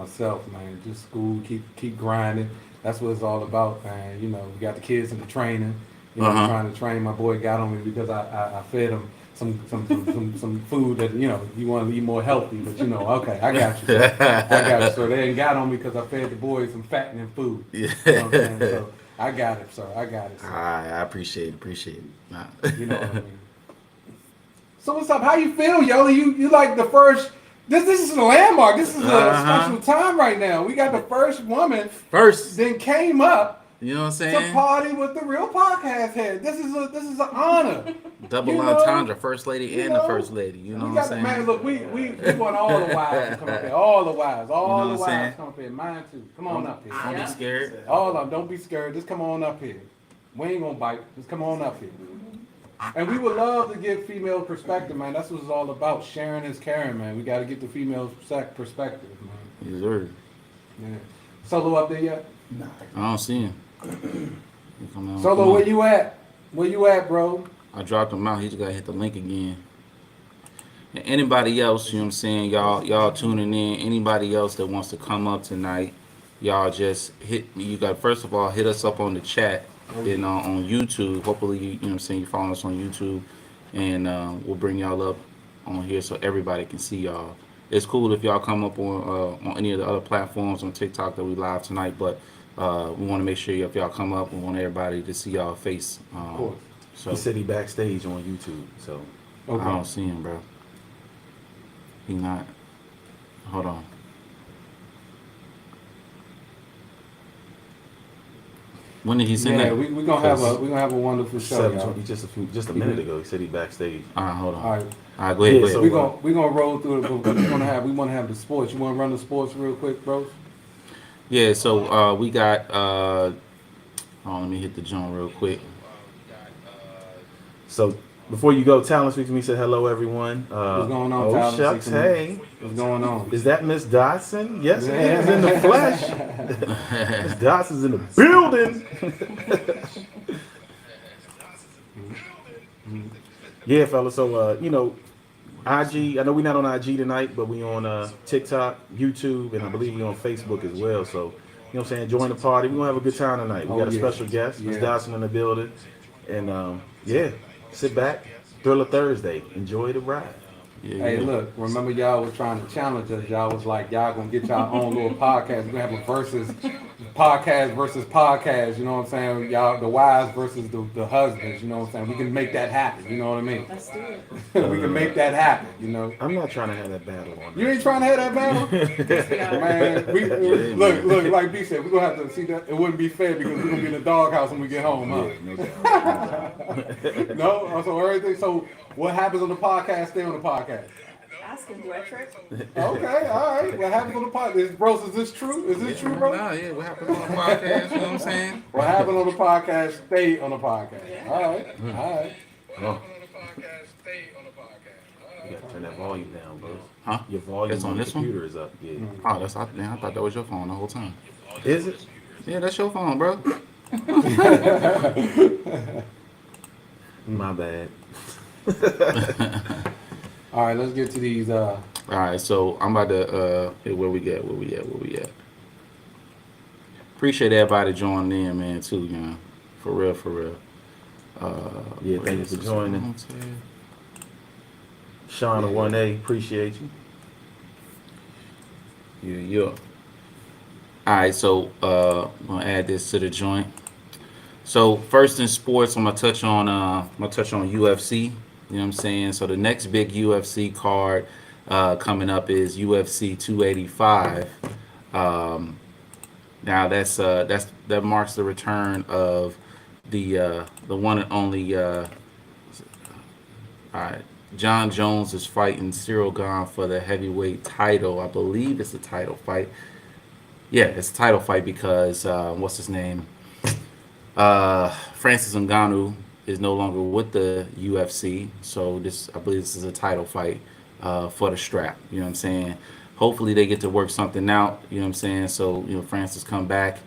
myself, man. Just school, keep grinding. That's what it's all about, man. You know, we got the kids in the training. You know, I'm trying to train. My boy got on me because I fed him some food that, you know, you want to eat more healthy, but you know, okay, I got you. Sir. I got you, sir. They ain't got on me because I fed the boys some fattening food. Yeah. You know what I'm saying? So I got it, sir. I got it, sir. I appreciate it. Nah. You know what I mean? So what's up? How you feel, yo? You like the first? This is a landmark. This is a special time right now. We got the first woman then came up. You know what I'm saying? To party with the real podcast head. This is an honor. Double entendre, first lady and the first lady. You know what I'm saying? Man, look, we want all the wives to come up here. All the wives come up here. Mine too. Come on up here. Don't be scared. All of them. Don't be scared. Just come on up here. We ain't gonna bite. Just come on up here. And we would love to give female perspective, man. That's what it's all about. Sharing is caring, man. We got to get the female perspective, man. Yes, sir. Yeah. Solo up there yet? Nah. I don't see him. Solo, where you at? Where you at, bro? I dropped him out. He just got to hit the link again. And anybody else, you know what I'm saying? Y'all tuning in. Anybody else that wants to come up tonight, y'all just hit me. You got, first of all, hit us up on the chat. And on YouTube, hopefully, you know what I'm saying, you follow us on YouTube, and we'll bring y'all up on here so everybody can see y'all. It's cool if y'all come up on any of the other platforms on TikTok that we live tonight, but we want to make sure if y'all come up, we want everybody to see y'all face. Of course. So he said he backstage on YouTube, so I don't see him, bro. He not. Hold on. When did he send that? Yeah, we're gonna have a wonderful show, y'all. Just a minute ago, he said he backstage. All right, hold on. All right, go ahead. So we're gonna roll through it, but we want to have the sports. You want to run the sports real quick, bro? Yeah. So we got. Hold on, let me hit the joint real quick. So before you go, Talent Speaks to Me said hello, everyone. What's going on, oh, Talent? Shucks, hey. What's going on? Is that Miss Dotson? Yes, it is in the flesh. Miss Dotson's in the building. Yeah, fella. So, you know, IG, I know we're not on IG tonight, but we on TikTok, YouTube, and I believe we on Facebook as well. So, you know what I'm saying? Join the party. We're going to have a good time tonight. We got a special guest, Miss Dotson in the building. And, sit back, Thriller Thursday. Enjoy the ride. Hey, look, remember y'all was trying to challenge us. Y'all was like, y'all gonna get y'all own little podcast. We're gonna have a podcast versus podcast, you know what I'm saying? Y'all, the wives versus the husbands, you know what I'm saying? We can make that happen, you know what I mean? Let's do it. We can make that happen, you know? I'm not trying to have that battle on. You ain't trying to have that battle? Man, we look, like B said, we're gonna have to see that. It wouldn't be fair because we're gonna be in the doghouse when we get home, huh? Yeah, No? So everything, so what happens on the podcast, stay on the podcast. Ask him, do I trick? Okay, all right. What happened on the podcast? Bros, is this true? Is this true, bro? Nah, yeah, what happened on the podcast, you know what I'm saying? What happened on the podcast, stay on the podcast. Yeah. All right, all right. Oh. You gotta turn that volume down, bro. Huh? Your volume It's on on the this one? computer is up. Yeah. Oh, I thought that was your phone the whole time. Is it? Yeah, that's your phone, bro. My bad. All right, let's get to these. All right, so I'm about to where we at? Appreciate everybody joining in, man, too, you know. For real. Yeah, thank you for joining. Sean of 1A, appreciate you. Yeah. All right, so I'm gonna add this to the joint. So first in sports, I'm gonna touch on UFC. You know what I'm saying? So the next big UFC card coming up is UFC 285. Now that marks the return of the one and only. All right, John Jones is fighting Cyril Gane for the heavyweight title. I believe it's a title fight. Yeah, it's a title fight because what's his name? Francis Ngannou is no longer with the UFC, so I believe this is a title fight for the strap. You know what I'm saying? Hopefully they get to work something out. You know what I'm saying? So Francis come back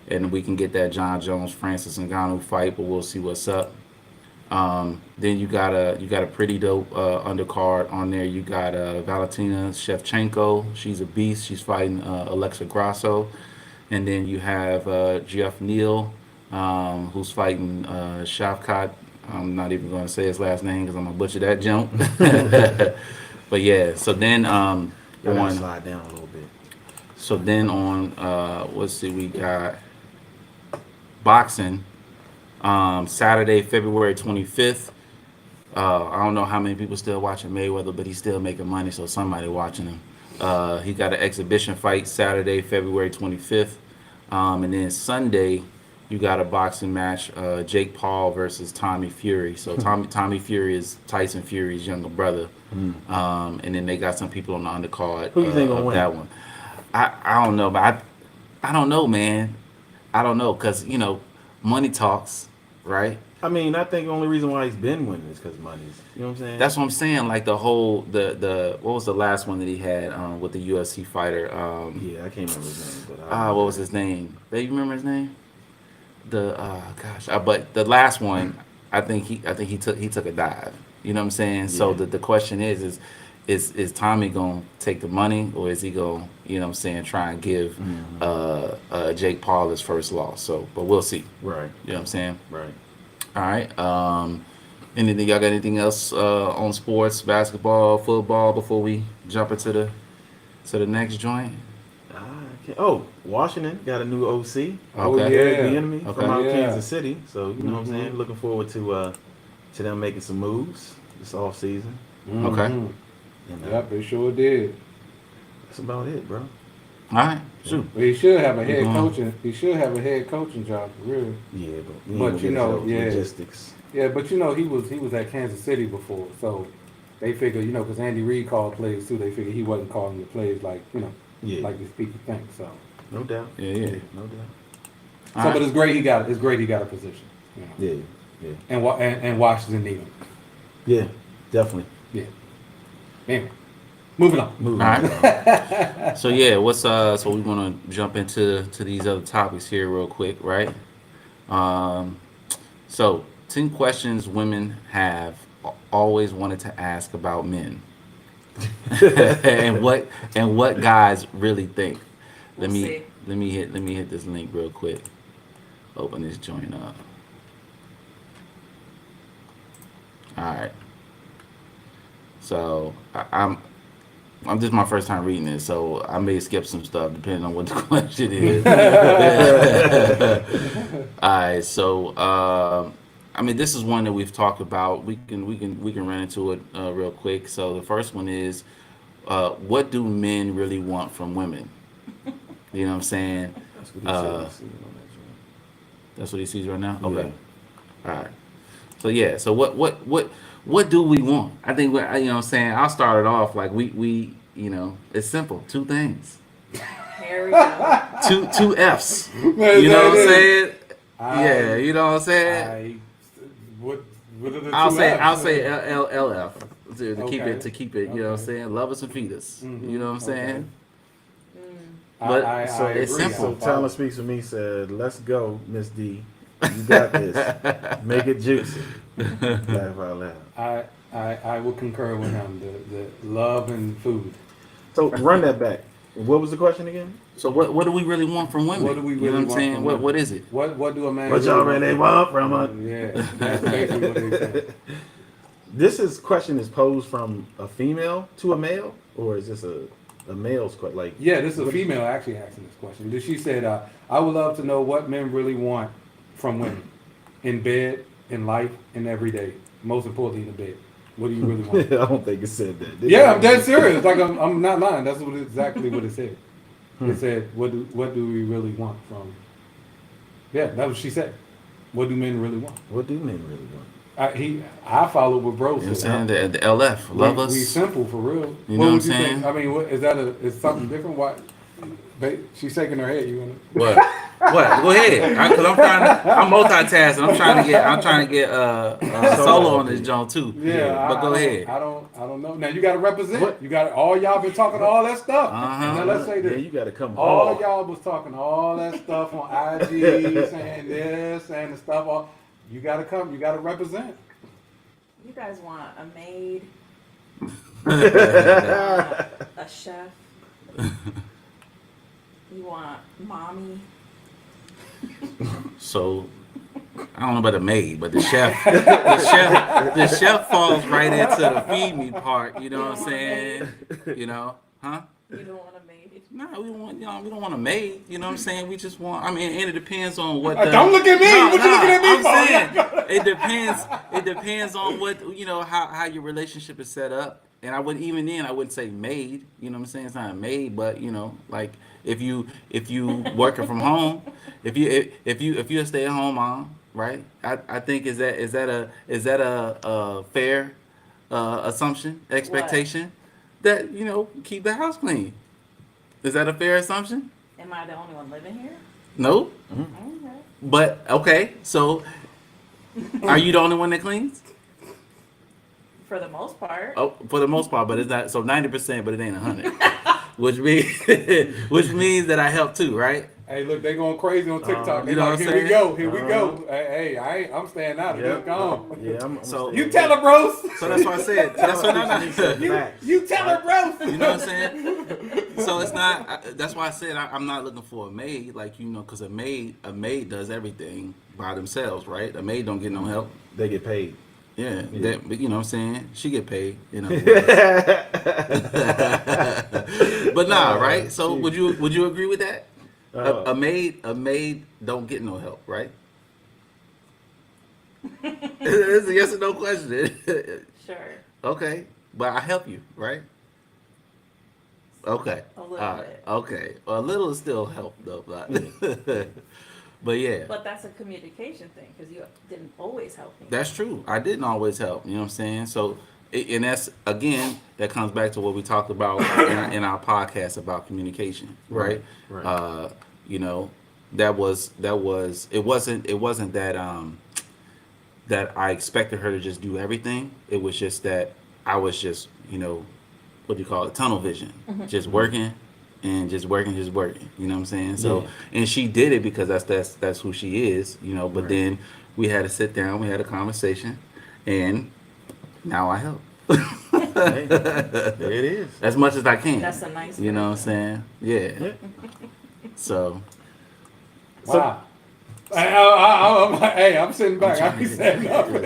and we can get that John Jones Francis Ngannou fight, but we'll see what's up. Then you got a pretty dope undercard on there. You got Valentina Shevchenko. She's a beast. She's fighting Alexa Grasso. And then you have Jeff Neal, who's fighting Shavkat. I'm not even going to say his last name because I'm going to butcher that jump. But yeah, so then slide down a little bit. So then on let's see, we got boxing Saturday, February 25th. I don't know how many people still watching Mayweather, but he's still making money, so somebody watching him. He got an exhibition fight Saturday, February 25th. And then Sunday, you got a boxing match, Jake Paul versus Tommy Fury. So Tommy Fury is Tyson Fury's younger brother. And then they got some people on the undercard Who you think of gonna win? that one. I don't know, but I don't know, man. I don't know, because, money talks, right? I mean, I think the only reason why he's been winning is because money's. You know what I'm saying? That's what I'm saying. Like the whole what was the last one that he had with the UFC fighter? Yeah, I can't remember his name, but what was his name? Do you remember his name? But the last one, I think he took a dive. You know what I'm saying? Yeah. So the question is Tommy gonna take the money, or is he gonna, try and give Jake Paul his first loss? So, but we'll see. Right. You know what I'm saying? Right. All right. Anything, y'all got anything else on sports, basketball, football before we jump into the next joint? Washington got a new OC. Okay. The enemy Okay. from out Kansas City. So you know what I'm saying. Looking forward to them making some moves this off season. Okay. And, Yep, they sure did. that's about it, bro. All right. Shoot. But he should have a head Mhm. coaching. He should have a head coaching job, for real. Yeah, But, logistics. Yeah, but he was at Kansas City before, so they figured, because Andy Reid called plays too. They figured he wasn't calling the plays like like the speaker thinks. So No doubt. Yeah. No doubt. All but it's great he got a position. Yeah. And Washington need him. Yeah, definitely. Yeah. Anyway, moving on. Moving All on. right. So yeah, so we want to jump into these other topics here real quick, right? So 10 questions women have always wanted to ask about men, and what guys really think. Let me hit this link real quick. Open this joint up. All right. So I'm this is my first time reading it, so I may skip some stuff depending on what the question is. All right, so this is one that we've talked about. We can run into it real quick. So the first one is, what do men really want from women? You know what I'm saying? That's what he said he's seeing on that joint. That's what he sees right now. Yeah. Okay. All right. So yeah. So what do we want? I think you know what I'm saying. I'll start it off like we it's simple. 2 things. Here we go. Two F's. Man, You know what I'm that saying? I- Yeah. You know what I'm saying? What are the I'll two say F's? LLF to keep it. You know what I'm Okay. saying? Love us and feed us. You know what I'm saying? I But it's agree. simple. So Talent Speaks for Me said, "Let's go, Miss D. You got this. Make it juicy." Laugh out loud. I will concur with him. The love and food. So run that back. What was the question again? So what do we really want from women? What do we You really know what I'm want saying? from What women? what is it? What do a man? What y'all really want from us? Yeah, that's basically what they said. This question is posed from a female to a male, or is this a male's question? Like, Yeah, this is a female actually asking this question. She said, "I would love to know what men really want from women, in bed, in life, and every day. Most importantly, in the bed. What do you really want?" I don't think it said that. Did Yeah, it? I'm dead serious. Like I'm not lying. That's exactly what it said. It said, "What do we really want from?" Yeah, that's what she said. What do men really want? What do men really want? I followed what bro You know what I'm said. saying? The LF. Love us. We simple for real. You know what I'm would you saying? think? I mean, what, is something different? What? She's shaking her head. You wanna? What? What? Go ahead. I'm multitasking. I'm trying to get solo on this joint too. Yeah, But go ahead. I don't know. Now you got to represent. What? You got all y'all been talking all that stuff. Now let's say Yeah, this. you got to come All hard. y'all was talking all that stuff on IG, saying this, saying the stuff. You got to come. You got to represent. You guys want a maid, a chef. You want mommy. So I don't know about the maid, but the chef, the chef falls right into the feed me part. You know what I'm saying? You know, huh? You don't want a maid. No, we don't want a maid. You know what I'm saying? We just want. I mean, and it depends on what. Don't look at me. What you looking at me I'm for? saying it depends. It depends on what how your relationship is set up. And I wouldn't say maid. You know what I'm saying? It's not a maid, but like if you working from home, if you're a stay at home mom, right? I think is that a fair assumption, expectation that keep the house clean. Is that a fair assumption? Am I the only one living here? No. Okay. But okay, so are you the only one that cleans? For the most part. Oh, for the most part, but it's not. So 90%, but it ain't 100, which means that I help too, right? Hey, look, they going crazy on TikTok. They You know like, what I'm here we saying? go, here we go. Hey, I'm staying out of this. Go on. Yeah, I'm So- You tell her, bros. So that's what I said. That's what I'm You tell her, bros. You know what I'm saying? So it's not. That's why I said I'm not looking for a maid, like because a maid does everything by themselves, right? A maid don't get no help. They get paid. Yeah, but you know what I'm saying? She get paid, But nah, right? So would you agree with that? A maid don't get no help, right? It's a yes or no question. Sure. Okay, but I help you, right? Okay. A little bit. Okay. Well, a little is still help though, but yeah. But that's a communication thing because you didn't always help me. That's true. I didn't always help. You know what I'm saying? So, and that's again, that comes back to what we talked about in our podcast about communication, right? Right. That was. It wasn't that I expected her to just do everything. It was just that I was just, what do you call it? Tunnel vision, just working. And just working. You know what I'm saying? So, and she did it because that's who she is. But Right. then we had to sit down, we had a conversation, and now I help. Hey, there it is. As much as I can. That's a nice You know what I'm version. saying? Yeah. So. Wow. I'm sitting back. I ain't saying nothing.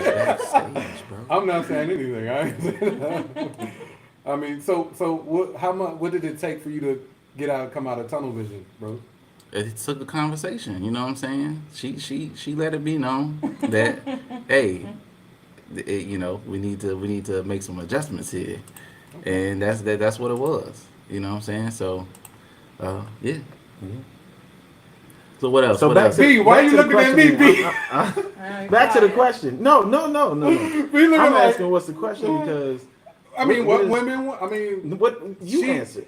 I'm not saying anything. I ain't saying nothing. I mean, so what did it take for you to come out of tunnel vision, bro? It took a conversation, you know what I'm saying? She let it be known that hey, we need to make some adjustments here, and that's what it was, you know what I'm saying? So, yeah. Mm-hmm. So what else? So what back else? to B, why you looking at me, B? Back to the question. No. We looking I'm at- asking what's the question because I mean, what is- women want? I mean, what you She- answered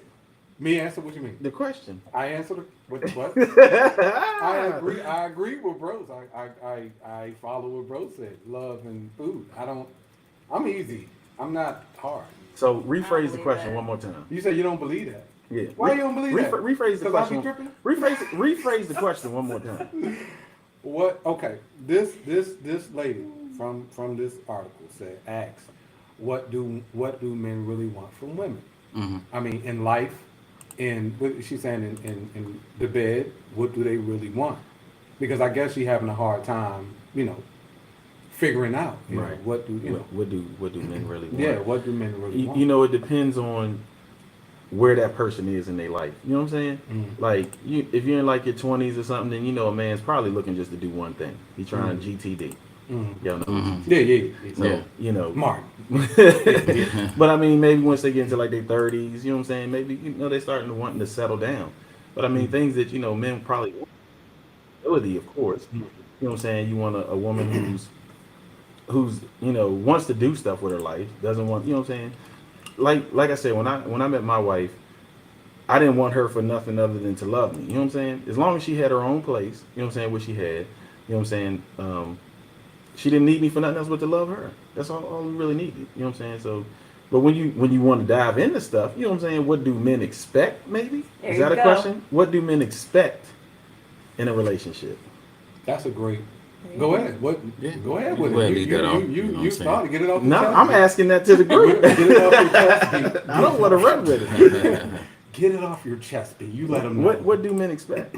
me answer. What you mean? the question. I answered it. What? I agree with bros. I follow what bros said. Love and food. I'm easy. I'm not hard. So rephrase the believe question that. one more time. You say you don't believe that. Yeah. Why you don't believe that? Rephrase the 'Cause I be question. tripping? Rephrase the question one more time. What? Okay. This lady from this article asks, what do men really want from women? Mm-hmm. I mean, in life, she's saying in the bed, what do they really want? Because I guess she's having a hard time, figuring out, Right. what do What do men really want? Yeah, what do men really want? It depends on where that person is in their life. You know what I'm saying? Mhm. Like if you're in like your 20s or something, then a man's probably looking just to do one thing. He's trying GTD. Mhm. Y'all know. Mm-hmm. Yeah. So, Martin. But I mean, maybe once they get into like their 30s, you know what I'm saying? Maybe they're starting to wanting to settle down. But I mean, things that men probably want. Ability, of course. You know what I'm saying? You want a woman who's wants to do stuff with her life, doesn't want, you know what I'm saying? Like I said, when I met my wife, I didn't want her for nothing other than to love me. You know what I'm saying? As long as she had her own place, you know what I'm saying, what she had, you know what I'm saying? She didn't need me for nothing else but to love her. That's all we really needed. You know what I'm saying? So, but when you want to dive into stuff, you know what I'm saying? What do men expect? Maybe is that a question? What do men expect in a relationship? That's a great Go ahead. What? Yeah. Go ahead You with go ahead it. and leave that off. You know what I'm You saying? started. Get it off. No, your chest. I'm asking that to the group. Get it off your chest. B. I don't want to run with it. Get it off your chest, B. You let them know. What do men expect?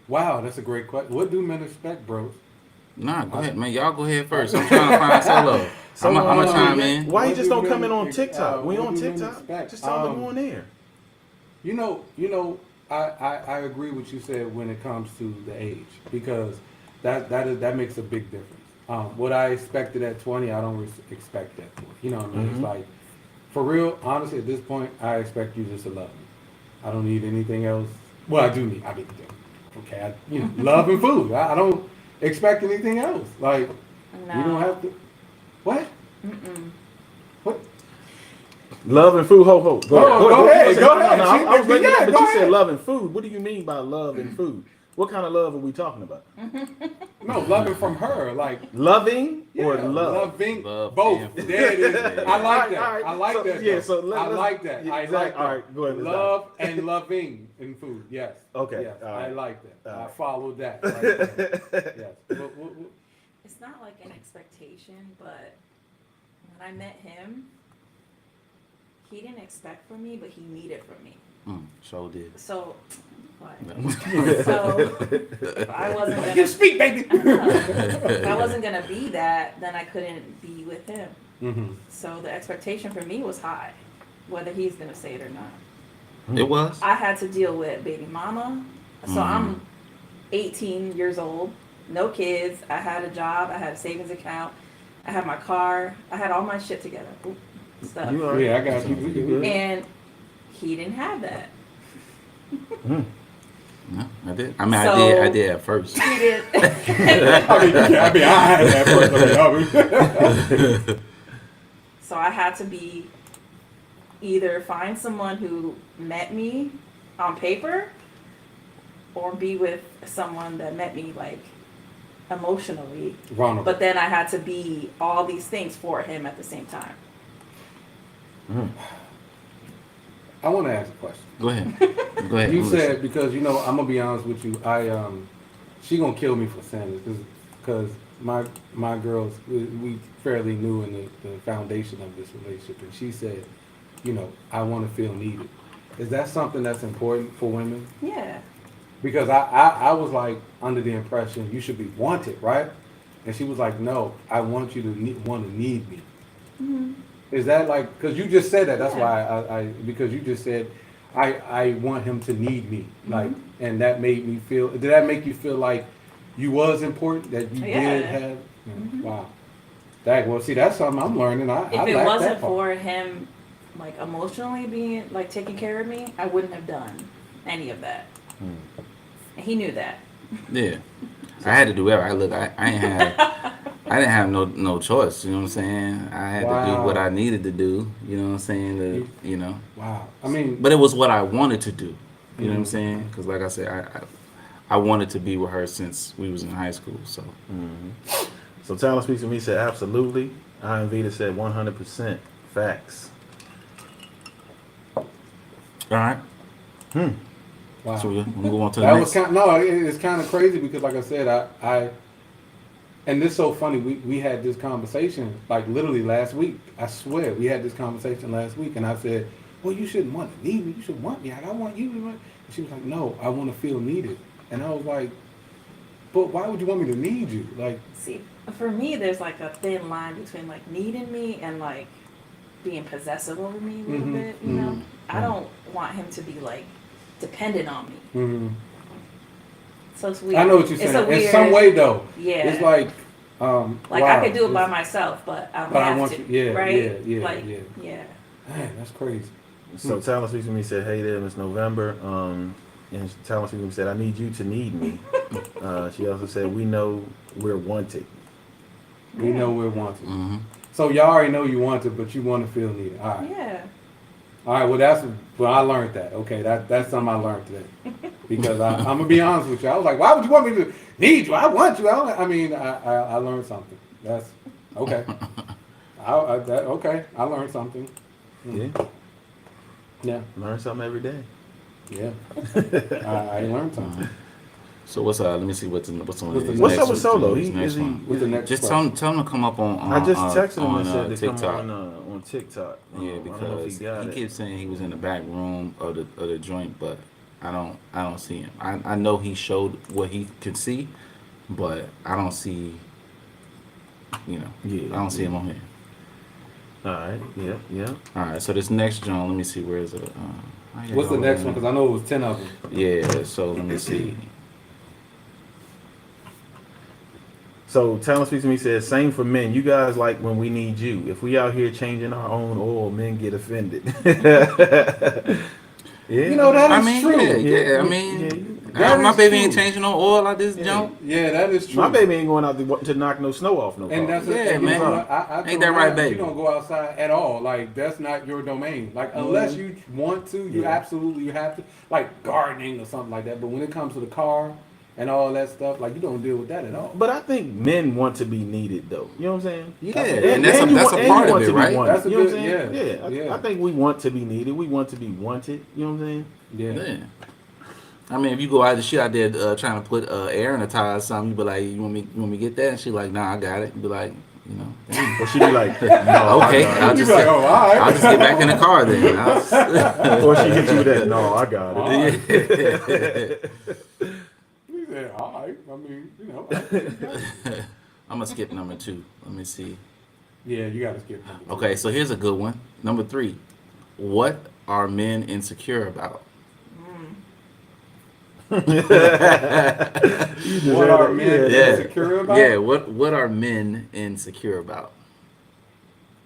Wow, that's a great question. What do men expect, bros? Nah, go ahead, man. Y'all go ahead first. I'm trying to find solo. I'm gonna chime in. Why you What just do don't come in men on TikTok? We what on do men TikTok. expect? Just tell them to go on there. You know, I agree with you said when it comes to the age because that makes a big difference. What I expected at 20, I don't expect at 40. You know what I mean? It's like, for real, honestly, at this point, I expect you just to love me. I don't need anything else. Well, I do need. I mean, okay, love and food. I don't expect anything else. Like, No. you don't have to. What? Mm-mm. What? Love and food, ho ho. Go ahead. No, I was Yeah, looking at, but go you said ahead. love and food. What do you mean by love and food? What kind of love are we talking about? No, loving from her, like. Loving Yeah, or love? loving, Love both. and food. There it is. I like that. All right, I like so, that. yeah, though. so I let's- like that. yeah, I exactly. like that. All right, go ahead, let's Love and loving in food. Yes. Okay, Yes, all right. I like that. All I right. followed that. Right there. Yes. It's not like an expectation, but when I met him, he didn't expect from me, but he needed from me. So did. So, what? No. So, if I wasn't You gonna, speak, baby. if I wasn't gonna be that, then I couldn't be with him. Mm-hmm. So the expectation for me was high, whether he's gonna say it or not. It was. I had to deal with baby mama. So I'm 18 years old, no kids. I had a job. I had a savings account. I had my car. I had all my shit together. Stuff. You all right? Yeah, I got you. You good? And he didn't have that. No, I did. I mean, So- I did at first. He did. I had that first. So I had to be either find someone who met me on paper or be with someone that met me like emotionally. Vulnerable. But then I had to be all these things for him at the same time. I want to ask a question. Go ahead. Go ahead. You I'm said because I'm gonna be honest with you. She gonna kill me for saying this because my girls we fairly new in the foundation of this relationship, and she said, I want to feel needed. Is that something that's important for women? Yeah. Because I was like under the impression you should be wanted, right? And she was like, no, I want you to want to need me. Mm-hmm. Is that like, because you just said that, that's Yeah. why because you just said, I want him to need me. Like, Mm-hmm. and that made me feel, did that make you feel like you was important, that you Yeah. did have? Mhm. Wow. Well, see, that's something I'm learning. I If it like wasn't that part. for him like emotionally being like taking care of me, I wouldn't have done any of that. And he knew that. Yeah, I had to do everything. I didn't have no choice. You know what I'm saying? I had to do Wow. what I needed to do. You know what I'm saying? Wow. I mean, But it was what I wanted to do. You know what I'm Mhm. saying? Because like I said, I wanted to be with her since we was in high school. So So Tyler Speaks to Me said absolutely. I and Vita said 100% facts. all right. wow. So we'll go on to the That next. was it's kind of crazy because like I said, I and this is so funny, we had this conversation like literally last week. I swear we had this conversation last week and I said, well, you shouldn't want to need me, you should want me. I want you to want. And she was like, no, I want to feel needed. And I was like, but why would you want me to need you? Like, See, for me, there's like a thin line between like needing me and like being possessive over me a little Mhm, bit, you know? I don't want him to be like dependent on me. mhm. So it's weird. I know what you're It's saying. a weird, In some way though, yeah. it's like Like wow, I could do it by it's- myself, but I don't But I have want to. you- yeah, right? yeah, Like, yeah. yeah. Man, that's crazy. So Tyler Speaks to Me said, hey there, Miss November. And Tyler Speaks to Me said, I need you to need me. She also said, we know we're wanted. We know we're wanted. Mm-hmm. So y'all already know you want it, but you want to feel needed. All right. Yeah. All right. Well, I learned that. Okay. That's something I learned today. Because I'm gonna be honest with you. I was like, why would you want me to need you? I want you. I learned something. That's okay. Okay. I learned something. Yeah. Yeah. Learn something every day. Yeah. I learned something. So what's let me see what's on What's his the- next What's up with Solo? his He next is he? one. What's the next Just question? tell him to come up on I just texted him on, and said to TikTok. come on TikTok. Yeah, I don't know if because he got he it. keeps saying he was in the back room of the joint, but I don't see him. I know he showed what he could see, but I don't see. You know, Yeah, I don't see yeah. him on here. All right. Yeah. All right, so this next joint, let me see, where is it? What's the next one? Because I know it was 10 of them. Yeah, so let me see. So Talent Speaks to Me says, same for men. You guys like when we need you. If we out here changing our own oil, men get offended. Yeah. You know, that I is mean, true. I mean, That my is baby true. ain't changing no oil out this Yeah. jump. Yeah, that is true. My baby ain't going out to knock no snow off no car. And that's Yeah, and you man. know what? I Ain't that right, baby? You don't go outside at all. Like that's not your domain. Like unless you want to, you Yeah. absolutely you have to. Like gardening or something like that. But when it comes to the car and all that stuff, like you don't deal with that at all. But I think men want to be needed, though. You know what I'm saying? Yeah, And that's you a want- and part you of want it, to be right? wanted. That's a You know what I'm good- saying? yeah. I think we want to be needed. We want to be wanted. You know what I'm saying? Yeah. I mean, if you go out the shit out there trying to put air in a tire or something, you be like, you want me to get that? And she like, nah, I got it. You be like, you know, damn. Or she be like, no, Okay, I got I'll it. You just be like, oh, all right. I'll just get back in the car then. Or she hits you with that, no, I got All it. right. He said, all right. I mean, you know. I'm gonna skip number 2. Let me see. Yeah, you got to skip number 2. Okay, so here's a good one. Number 3. What are men insecure about? What are men Yeah. insecure about? Yeah, what are men insecure about?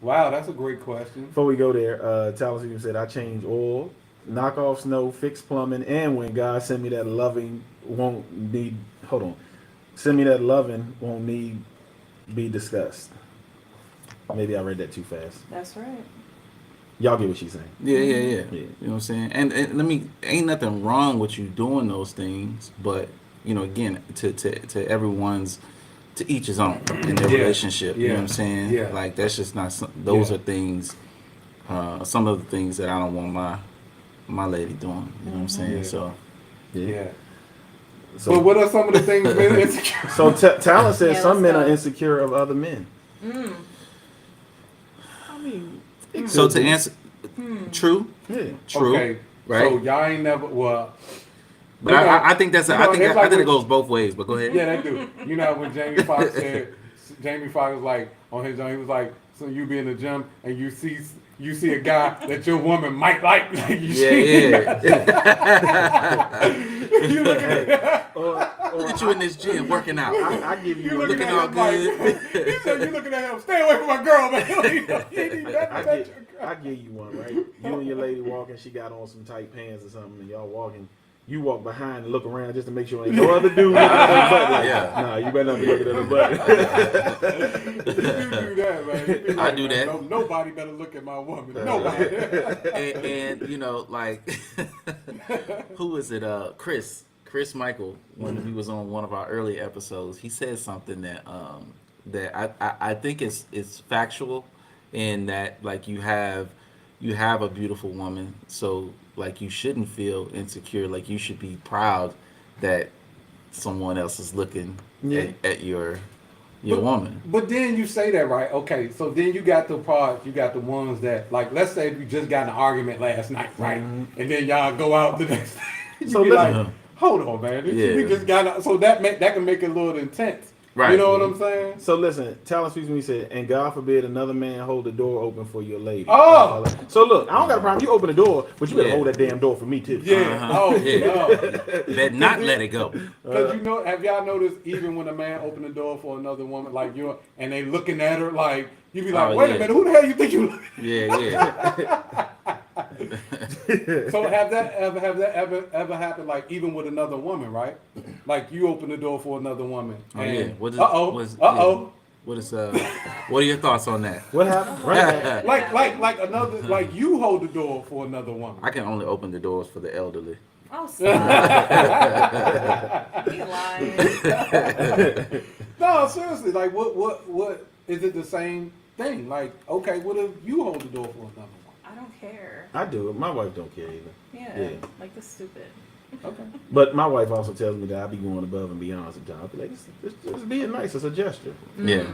Wow, that's a great question. Before we go there, Talent even said, I change oil, knock off snow, fix plumbing, and when God send me that loving, won't need, hold on, send me that loving, won't need be discussed. Maybe I read that too fast. That's right. Y'all get what she's saying. Yeah. Yeah. You know what I'm saying? And ain't nothing wrong with you doing those things, but you know, again, to everyone's, to each his own in their Yeah. relationship. You know what I'm Yeah. saying? Yeah. Like that's just not. Those Yeah. are things. Some of the things that I don't want my lady doing. You know what I'm saying? Yeah. So Yeah. So, But what are some of the things men insecure? so Talent says Yeah, some men let's are go. insecure of other men. Mm. I mean, so to answer, true, yeah. true, Okay. right? So y'all ain't never But you know, I think that's you I know, think it's I like think it when- goes both ways. But go ahead. Yeah, they do. You know when Jamie Foxx said, Jamie Foxx was like on his own, he was like, so you be in the gym and you see a guy that your woman might like. Like you see, you looking at Look at you in this gym working out. I give you you looking looking at all him like, good. he said you looking at him. Stay away from my girl, man. You ain't even nothing about your girl. I give you one, right? You and your lady walking, she got on some tight pants or something, and y'all walking. You walk behind and look around just to make sure ain't no other dude looking at her butt. Like, Yeah. nah, you better not be looking at her butt. You do that, man. You be I like, do man, that. Nobody better look at my woman. Nobody. and you know, like who is it? Chris Michael, when he was on one of our early episodes, he said something that I think is factual, in that like you have a beautiful woman, so like you shouldn't feel insecure. Like you should be proud that someone else is looking at your woman. But then you say that, right? Okay, so then you got the ones that, like, let's say we just got in an argument last night, right? Mm-hmm. And then y'all go out the next day. You So be listen- like, hold on, man. Yeah. We just got out. So that can make it a little intense. Right. You know what I'm saying? So listen, Talent Speaks to Me said, and God forbid another man hold the door open for your lady. Oh! So look, I don't got a problem. You open the door, but you better Yeah. hold that damn door for me too. Yeah. Uh-huh. Oh, Yeah. no. Better not let it go. Because you know, have y'all noticed even when a man open the door for another woman, like and they looking at her, like you be like, Oh, wait yeah. a minute, who the hell you think you? Look? Yeah. So have that ever happened? Like even with another woman, right? Like you open the door for another woman. Oh yeah. What is? What is? What are your thoughts on that? What happened? Right. Like another, like you hold the door for another woman. I can only open the doors for the elderly. Oh, stop. You lying. No, seriously. Like what is it the same thing? Like okay, what if you hold the door for another woman? I don't care. I do it. My wife don't care either. Yeah. Yeah. Like, that's stupid. Okay. But my wife also tells me that I be going above and beyond sometimes. I'll be like, it's being nice. It's a gesture. Yeah.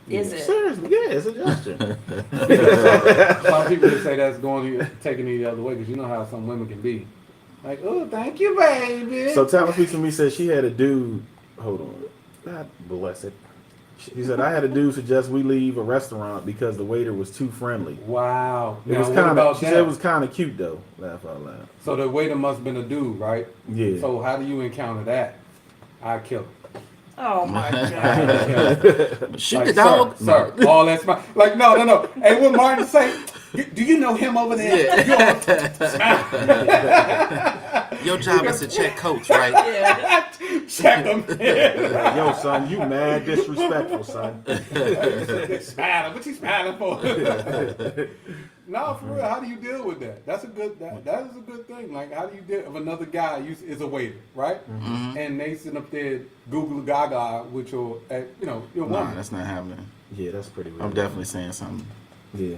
Is it? Seriously, yeah, it's a gesture. Some people just say that's taking it the other way because you know how some women can be. Like, oh, thank you, baby. So Tyler speaks to me, said she had a dude. Hold on. God bless it. He said, I had a dude suggest we leave a restaurant because the waiter was too friendly. Wow. It Now, was what kind about of. She that? said it was kind of cute though. Laugh out loud. So the waiter must have been a dude, right? Yeah. So how do you encounter that? I kill him. Oh my god. Shoot Like, the dog. Sir, all that's my like no. Hey, what Martin say? Do you know him over there? Yeah. Your job is to check coach, right? Yeah. Check him. Yo, son, you mad disrespectful, son. Smiling. What you smiling for? No, for real. How do you deal with that? That is a good thing. Like, how do you deal if another guy is a waiter, right? Mm-hmm. And they sit up there Google Gaga with your Nah, woman. that's not happening. Yeah, that's pretty weird. I'm definitely saying something. Yeah.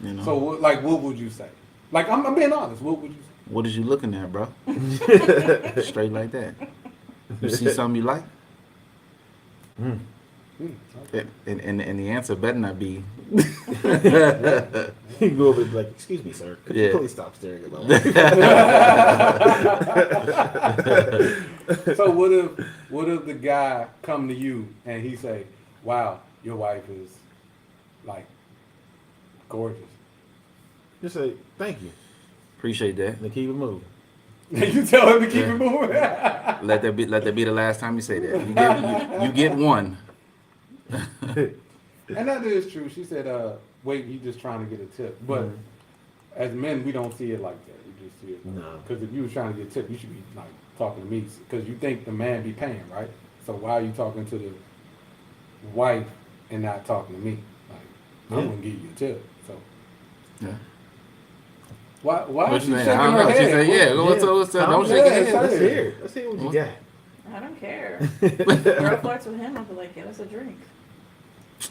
You know. So, what would you say? Like, I'm being honest. What would you say? What is you looking at, bro? Straight like that. You see something you like? Okay. And the answer better not be. You go over and be like, excuse me, sir. Could you Yeah. please stop staring at my wife? So what if the guy come to you and he say, "Wow, your wife is like gorgeous." Just say, thank you. Appreciate that. And keep it moving. You tell him to keep it moving. Let that be the last time you say that. You get one. And that is true. She said, "Wait, you just trying to get a tip." But as men, we don't see it like that. We just see it. No. Because if you was trying to get a tip, you should be like talking to me because you think the man be paying, right? So why are you talking to the wife and not talking to me? Like, I'm gonna give you a tip. So Yeah. why What is she you shaking saying? I don't her know. She head? said, yeah. What's up? Don't shake your head. Let's hear it. Let's hear what you got. I don't care. Girl flirts with him, I'll be like, get us a drink.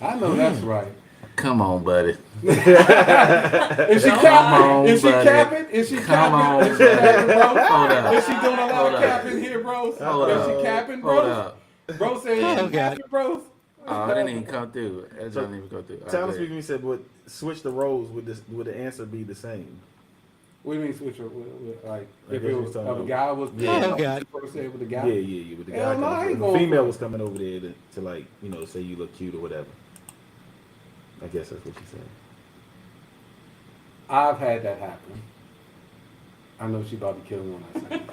I know that's right. Come on, buddy. Is she Come capping? on, Is she buddy. capping? Is she Come on, capping? Is she capping, bro? Hold up. Is she doing a lot Hold of up. capping here, bro? Hold Is up. she capping, Hold bro? up. Bro said, "You capping, bro?" Oh, that didn't even come through. That didn't even come through. Tyler speaking to me said, "Would switch the roles? Would the answer be the same?" What do you mean switch her? Like if guess it he's was talking if a about- guy was Yeah. first said with the guy. Yeah. With the guy, Hell no, I ain't if a going female for it. was coming over there to like, say you look cute or whatever. I guess that's what she said. I've had that happen. I know she about to kill me when I say it.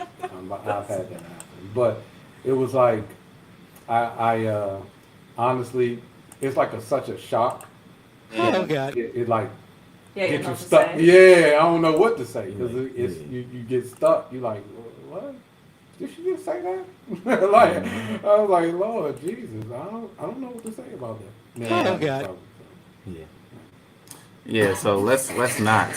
But I've had that happen. But it was like, I honestly, it's like such a shock. Oh God. It like Yeah, get you you know what to stuck. say. Yeah, I don't know what to say because Yeah. you get stuck. You like, what? Did she just say that? Like, I was like, Lord Jesus, I don't know what to say about that. Oh, God. Yeah. Yeah, so let's not.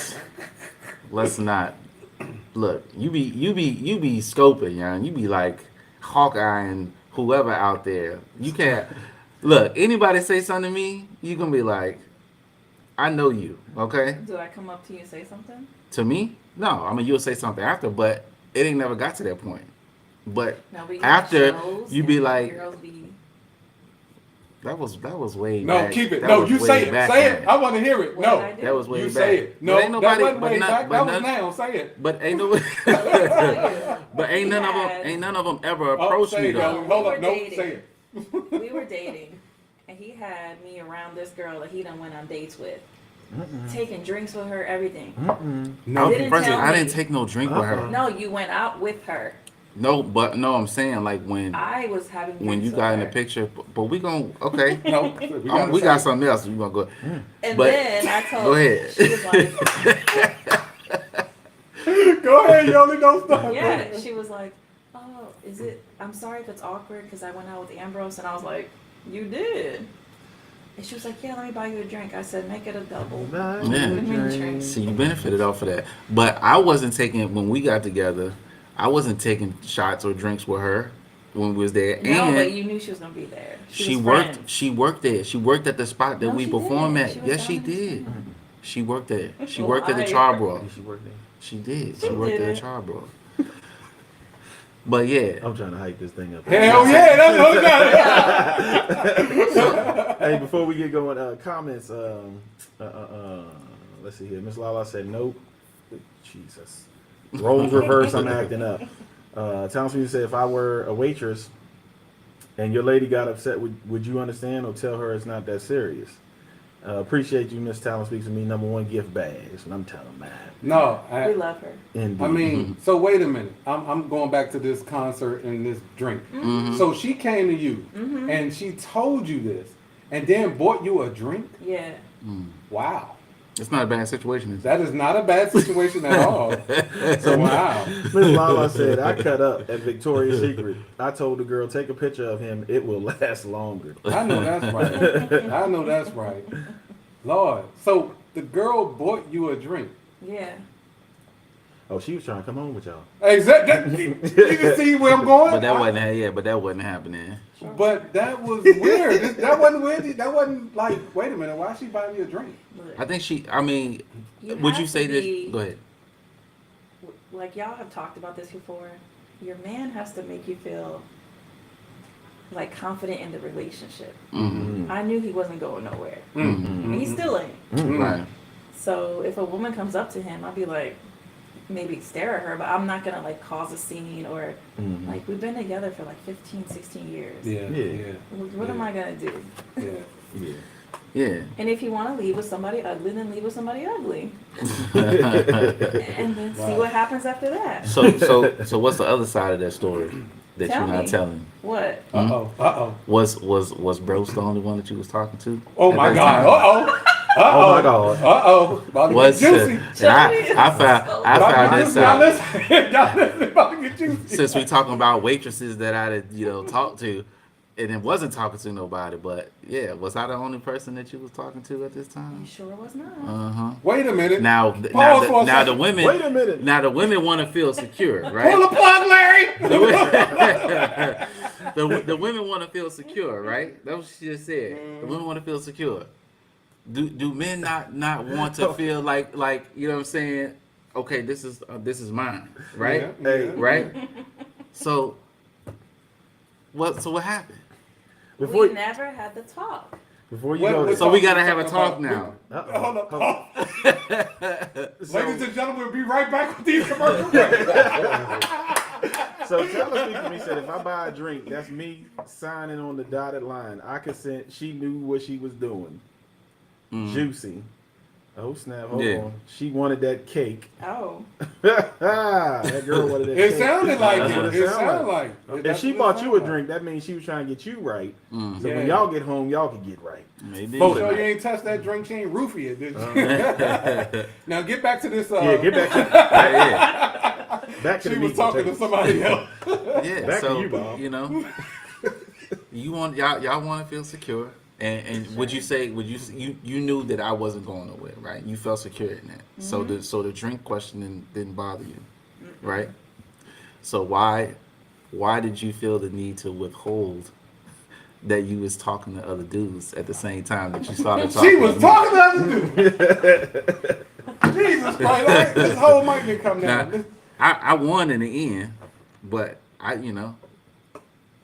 Look, you be scoping, young. You be like Hawkeyeing whoever out there. You can't look. Anybody say something to me, you gonna be like, I know you, okay? Do I come up to you and say something? To me, no. I mean, you'll say something after, but it ain't never got to that point. But No, we after, shows you be and like, girls be that was way No, back. keep it. That No, was you way say it. back Say then. it. I want to hear it. What No, did I do? That was way you back. say it. No, but ain't nobody. that wasn't But way not. back. But That was none. now. Say it. But ain't no. But ain't none of them. Ain't none of them ever Oh, approached say me it, though. yo. Hold We up. were No, dating. say it. we were dating, and he had me around this girl that he done went on dates with, taking drinks with her, everything. No, Didn't First, tell I me. didn't take no drink with her. No, you went out with her. No, but no, I'm saying like when I was having drinks you with got in the her. picture. But we gon' okay. no. We got something else. We gonna go. And but- then I told Go ahead. she was like, Go ahead, Yoli. Don't stop. yeah, she was like, oh, is it, I'm sorry if it's awkward because I went out with Ambrose, and I was like, you did. And she was like, yeah, let me buy you a drink. I said, make it a double. Yeah. Drink. See, you benefited off of that. But I wasn't taking when we got together. I wasn't taking shots or drinks with her when we was there. No, and but you knew she was gonna be there. she was worked. friends. She worked there. She worked at the spot that No, we she performed didn't. at. She was Yes, she down in did. Spain. She worked there. She worked at the Liar. Charbroil. Did she work there? She did. She She worked at didn't. the Charbroil. But yeah. I'm trying to hype this thing up. Hell yeah, that's what we got. Hey, before we get going, comments. Let's see here. Miss Lala said nope. Jesus. Roles reverse. I'm acting up. Townsview said if I were a waitress and your lady got upset, would you understand or tell her it's not that serious? Appreciate you, Miss Talent Speaks to Me. #1 gift bag. That's what I'm telling man. No, We love her. Indeed. I mean, so wait a minute. I'm going back to this concert and this drink. So she came to you and she told you this and then bought you a drink? Yeah. Wow. It's not a bad situation. Is it? That is not a bad situation at all. So wow. Miss Lala said, I cut up at Victoria's Secret. I told the girl, take a picture of him. It will last longer. I know that's right. I know that's right. Lord. So the girl bought you a drink. Yeah. Oh, she was trying to come home with y'all. Exactly. You can see where I'm going? But that wasn't happening. But that was weird. That wasn't weird. That wasn't like, wait a minute, why is she buying me a drink? I think would have you say to this? be- Go ahead. Like y'all have talked about this before. Your man has to make you feel like confident in the relationship. Mm-hmm. I knew he wasn't going nowhere. Mm-hmm. And he still ain't. Right. So if a woman comes up to him, I'll be like, maybe stare at her, but I'm not gonna like cause a scene or like we've been together for like 15, 16 years. Yeah. What am I gonna do? Yeah. Yeah. And if you want to leave with somebody ugly, then leave with somebody ugly, and then see what happens after that. So what's the other side of that story that Tell you're not me. telling? What? Uh-oh. Was Bros the only one that you was talking to? Oh at my that God. time? Oh my God. About to Was get juicy. and I found this Y'all out. listen, about to get juicy. Since we talking about waitresses that I talked to, and it wasn't talking to nobody, but yeah, was I the only person that you was talking to at this You time? sure was not. Wait a minute. Now Pause for a the second. women. Wait a minute. Now the women want to feel secure, Pull right? the plug, Larry. The women want to feel secure, right? That's what she just said. The women want to feel secure. Do men not want to feel like you know what I'm saying? Okay, this is mine, right? Yeah, yeah. Right. So what happened? Before We never had the talk. you What- go what to So we gotta have a talking talk about? now. Hold up. Ladies and gentlemen, we'll be right back with these commercials. So Tyler Speak to Me said, if I buy a drink, that's me signing on the dotted line. I consent. She knew what she was doing. Juicy. Oh snap! Hold Yeah. on. She wanted that cake. Oh. That girl wanted that cake. It sounded like That's what it. It sounded like. If she bought you a drink, that means she was trying to get you right. So Yeah. when y'all get home, y'all can get right. Maybe. So you ain't touched that drink, she ain't roofie it, did you? Now get back to this. Yeah, get back to Yeah. back to She the was meat talking to potatoes. somebody else. Yeah. Back to So you, Bob. you want y'all want to feel secure. And would you say you knew that I wasn't going nowhere, right? You felt secure in that. So the drink question didn't bother you, right? So why did you feel the need to withhold that you was talking to other dudes at the same time that you started talking? She was talking to other dudes. Jesus Christ! This whole mic didn't come down. Now, I won in the end, but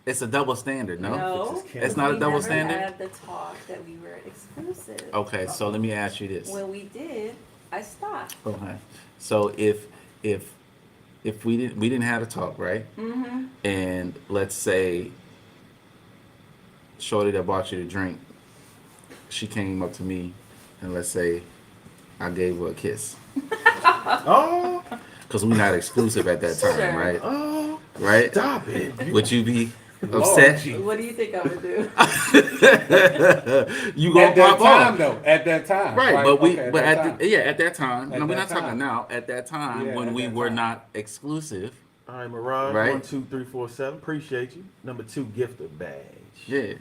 it's a double standard, no? No. It's not a double standard? We never had the talk that we were exclusive. Okay, so let me ask you this. When we did, I stopped. Okay. So if we didn't have a talk, right? Mm-hmm. And let's say shorty that bought you the drink, she came up to me and let's say I gave her a kiss. Oh, Because we're not exclusive at that time, Sure. right? oh, Right? stop it. Would you be upset? What do you think I would do? You gonna At that pop time, off. though. At that time. Right, but Okay, at that time. At No, we're that not talking time. now. At that time, Yeah, when at we that were time. not exclusive. All right, Mirage. Right. 1, 2, 3, 4, 7. Appreciate you. #2, gifted badge. Yeah.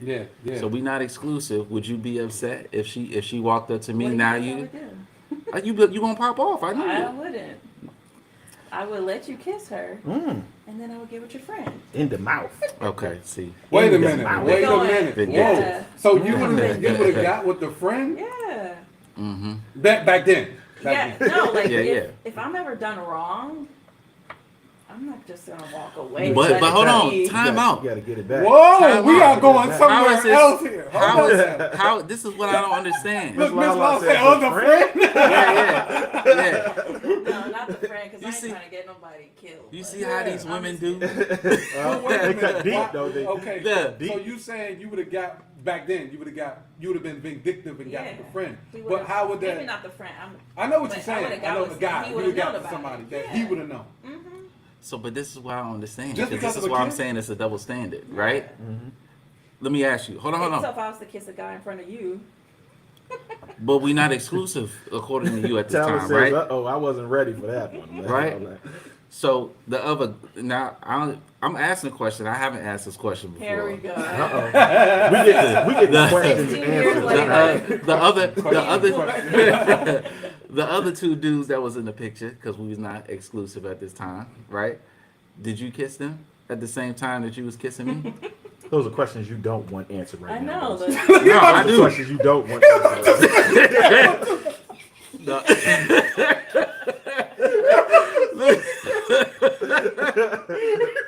Yeah. So we not exclusive. Would you be upset if she walked up to me? What do Now you think I you would do? you gonna pop off? I know. I you. wouldn't. I would let you kiss her, and then I would give it to your friend. In the mouth. Okay. See. Wait a In the minute. mouth. Wait a Going. minute. Yeah. Whoa. So you would have got with the friend Yeah. Mm-hmm. back then. Yeah. No, like Yeah, if I'm ever done wrong, I'm not just gonna walk away. But hold on, You time out. gotta get it back. Whoa, Time we out. are going How somewhere is this? else here. How? This is what I don't understand. Look, Miss Lala Law said said, "Oh, the friend." Yeah. No, not the friend, because I ain't see- trying to get nobody killed. You but- see how these women do? Wait a They cut minute. deep Why- though. They, Okay, Yeah. so you saying you would have got back then? You would have been vindictive and got Yeah. the friend. We But would've- how would that? Maybe not the friend. I know what but you're saying. would've I got know with- the guy. he You would've would have got known with about somebody it. that Yeah. he would have known. So, but this is what I don't understand. Just Because because this of is a why I'm kiss? saying it's a double standard, right? Let me ask you. Hold So on. if I was to kiss a guy in front of you, But we not exclusive according to you at this Tyler time, says, right? "Uh-oh, I wasn't ready for that one." Man. Right. I'm like, So the other now I'm asking a question. I haven't asked this question before. here we go. Uh-oh. we get the questions 16 years answered. later. The other two dudes that was in the picture, because we was not exclusive at this time, right? Did you kiss them at the same time that you was kissing me? Those are questions you don't want answered right I now. know. Those No, I are do. questions you don't want answered. No.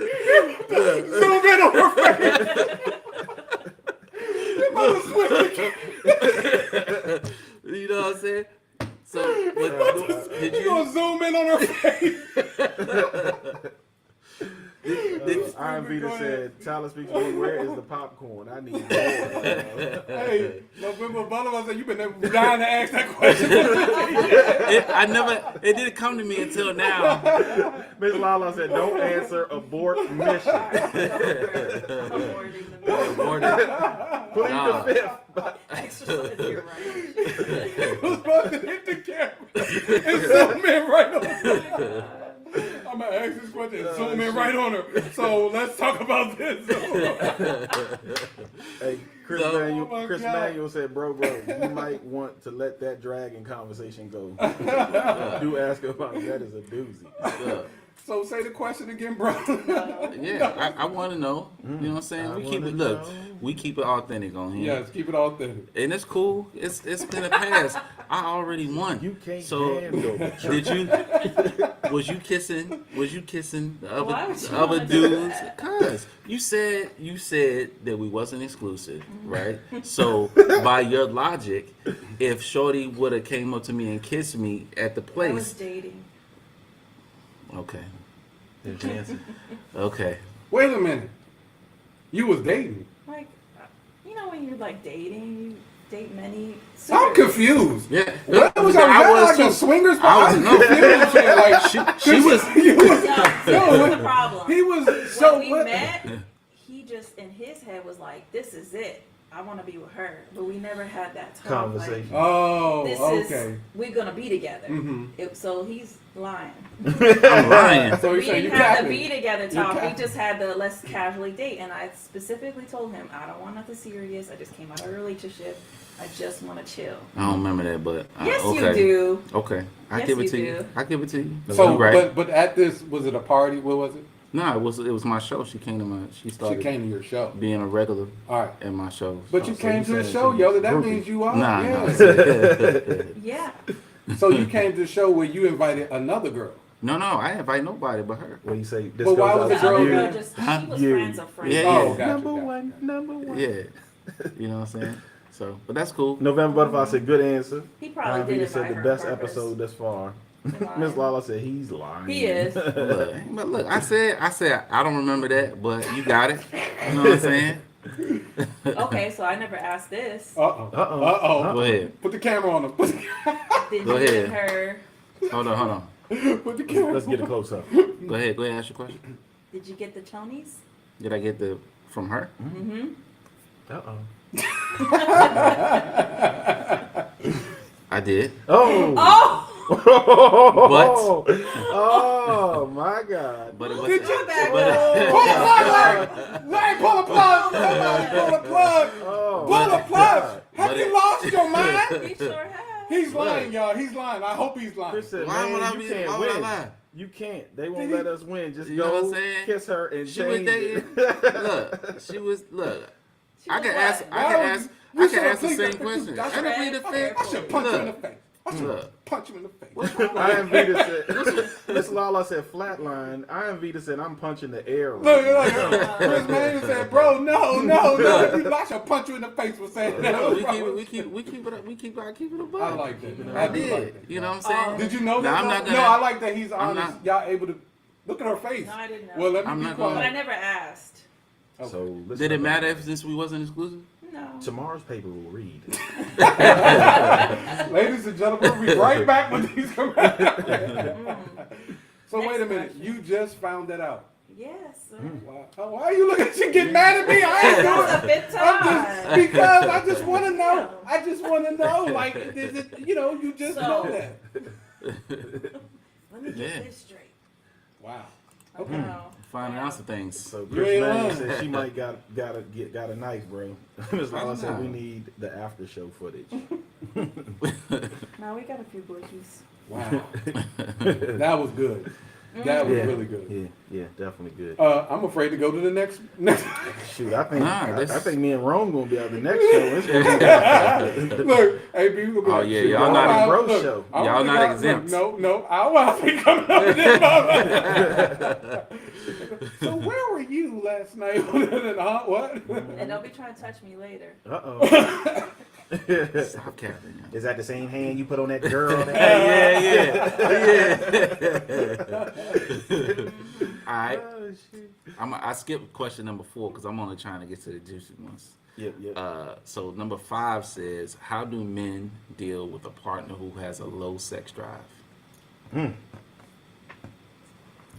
Zoom in on her face. You know what I'm saying? So, but did You you? gonna zoom in on her face? Iron Vita said, "Tyler speaks to me. Where is the popcorn? I need more." Hey, November Boulevard said you've been dying to ask that question. It didn't come to me until now. Miss Lala said, "Don't answer. Abort mission." Plead Nah. the fifth. Exercise your right. Who's about to hit the camera and zoom in right on her? I'm gonna ask this question and zoom in right on her. So let's talk about this. Hey, Chris So- Manuel, Oh my Chris God. Manuel said, bro, you might want to let that dragon conversation go. Do ask about that is a doozy. So say the question again, bro. Yeah, I want to know. You know what I'm saying? I We keep wanna it. Look, know. we keep it authentic on here. Yes, keep it authentic. And it's cool. It's been a past. I already won. You can't So handle the truth. did you? Was you kissing? The Why would you other wanna do dudes? that? Cause you said that we wasn't exclusive, right? So by your logic, if Shorty would have came up to me and kissed me at the I was place, dating. okay, There's your answer. okay. Wait a minute. You was dating. Like, you know when you're like dating, you date many. I'm confused. Yeah, What was I was like a too. swingers? I was- I'm no. confused. Like, She was. he was. No, here's the problem. He was so. When we what- met, he just in his head was like, "This is it. I want to be with her." But we never had that talk. Conversation. Oh, Like, this okay. is we're gonna be together. Mhm. So he's lying. I'm lying. So We you're saying you didn't have the capping? be together You're talk. We capping. just had the let's casually date, and I specifically told him I don't want nothing serious. I just came out of a relationship. I just want to chill. I don't remember that, but Yes, okay. you do. Okay, I Yes, give it you to you. do. I give it to you. So, You right. but at this, was it a party? What was it? No, it was my show. She came to my. She She started came to your show. being a regular All right. at my shows. But you so came you to the saying show, she yo. was That groupie. means you are. Nah, Yeah. Yeah. So you came to the show where you invited another girl. no, I didn't invite nobody but her. What do you say? This But why goes was out the The to girl other you. girl just Huh? she was You. friends of friends. Yeah, Oh, yeah. gotcha, Number gotcha, one, gotcha. number one. Yeah, you know what I'm saying. So, but that's cool. November Butterfly said, good answer. He probably Iron did Vita invite said her the on best purpose. episode thus far. Lying. Miss Lala said he's lying. He is. But look, I said I don't remember that, but you got it. You know what I'm saying. Okay, so I never asked this. Uh-oh. Uh-oh. Uh-oh. Go ahead. Put the camera on him. Put the, Did Go you ahead. give her? Hold on. put the camera Let's get a close up. Go ahead. Ask your question. Did you get the chonies? Did I get the from her? Mm-hmm. Uh-oh. I did. Oh. Oh, Oh my God. But it was. Did you back pull the plug, Larry? Larry, pull the plug. Somebody pull the plug. Oh, Pull the my plug. God. Have But you it- lost your mind? he sure has. He's lying, y'all. He's lying. I hope he's lying. Chris said, Why man, would I you be? can't Why would I win. lie? You can't. They won't Did he- let us win. Just You know what go I'm saying? kiss her and She was change dating. it. Look, she was. Look, She I was can what? ask. Why I can would ask. you I can should've ask the pleaded same the fifth. question. I I should've- didn't plead the fifth. I should punch you in the Look, face. What's up? Punch him in the face. Iron Vita said, Miss Lala said flatline. Iron Vita said, I'm punching the air. Look, Chris Manning said, bro, no. I shall punch you in the face for saying that. No, we keep it up. We keep it above. I like that. I did. You know what I'm saying? Did you know that? I'm not gonna, no, I like that he's honest. Y'all able to look at her face. No, I didn't know. Well, let me I'm be not quiet. But I never asked. Okay. So Did it matter if since we wasn't exclusive? No. Tomorrow's paper will read. Ladies and gentlemen, we'll be right back with these commercials. So Next wait a minute. question. You just found that out. Yes. Wow. Why are you looking at you getting mad at me? I ain't doing That's a bit I'm just, because I just want to know. I just want to know. Like, is it, you just know that. Let me get this straight. Wow. Okay. No. Finding out some things. So You Chris ain't Manning lying. said she might got a knife, bro. Miss Lala said we need the after show footage. No, we got a few bushes. Wow. That was good. That was really good. Yeah, definitely good. I'm afraid to go to the next. Shoot, I think Nah, I think me and Rome gonna be at the next show. It's gonna be Look, AB, we're gonna be Oh, like, yeah, shit, y'all not I- gross look, show. I don't Y'all think not I- exempt. No, I'll be coming up with this. So where were you last night? What? And don't be trying to touch me later. Uh-oh. Stop capping. Is that the same hand you put on that girl? Yeah. All right. Oh, shit. I skipped question number 4 because I'm only trying to get to the juicy ones. Yep. So number 5 says, how do men deal with a partner who has a low sex drive?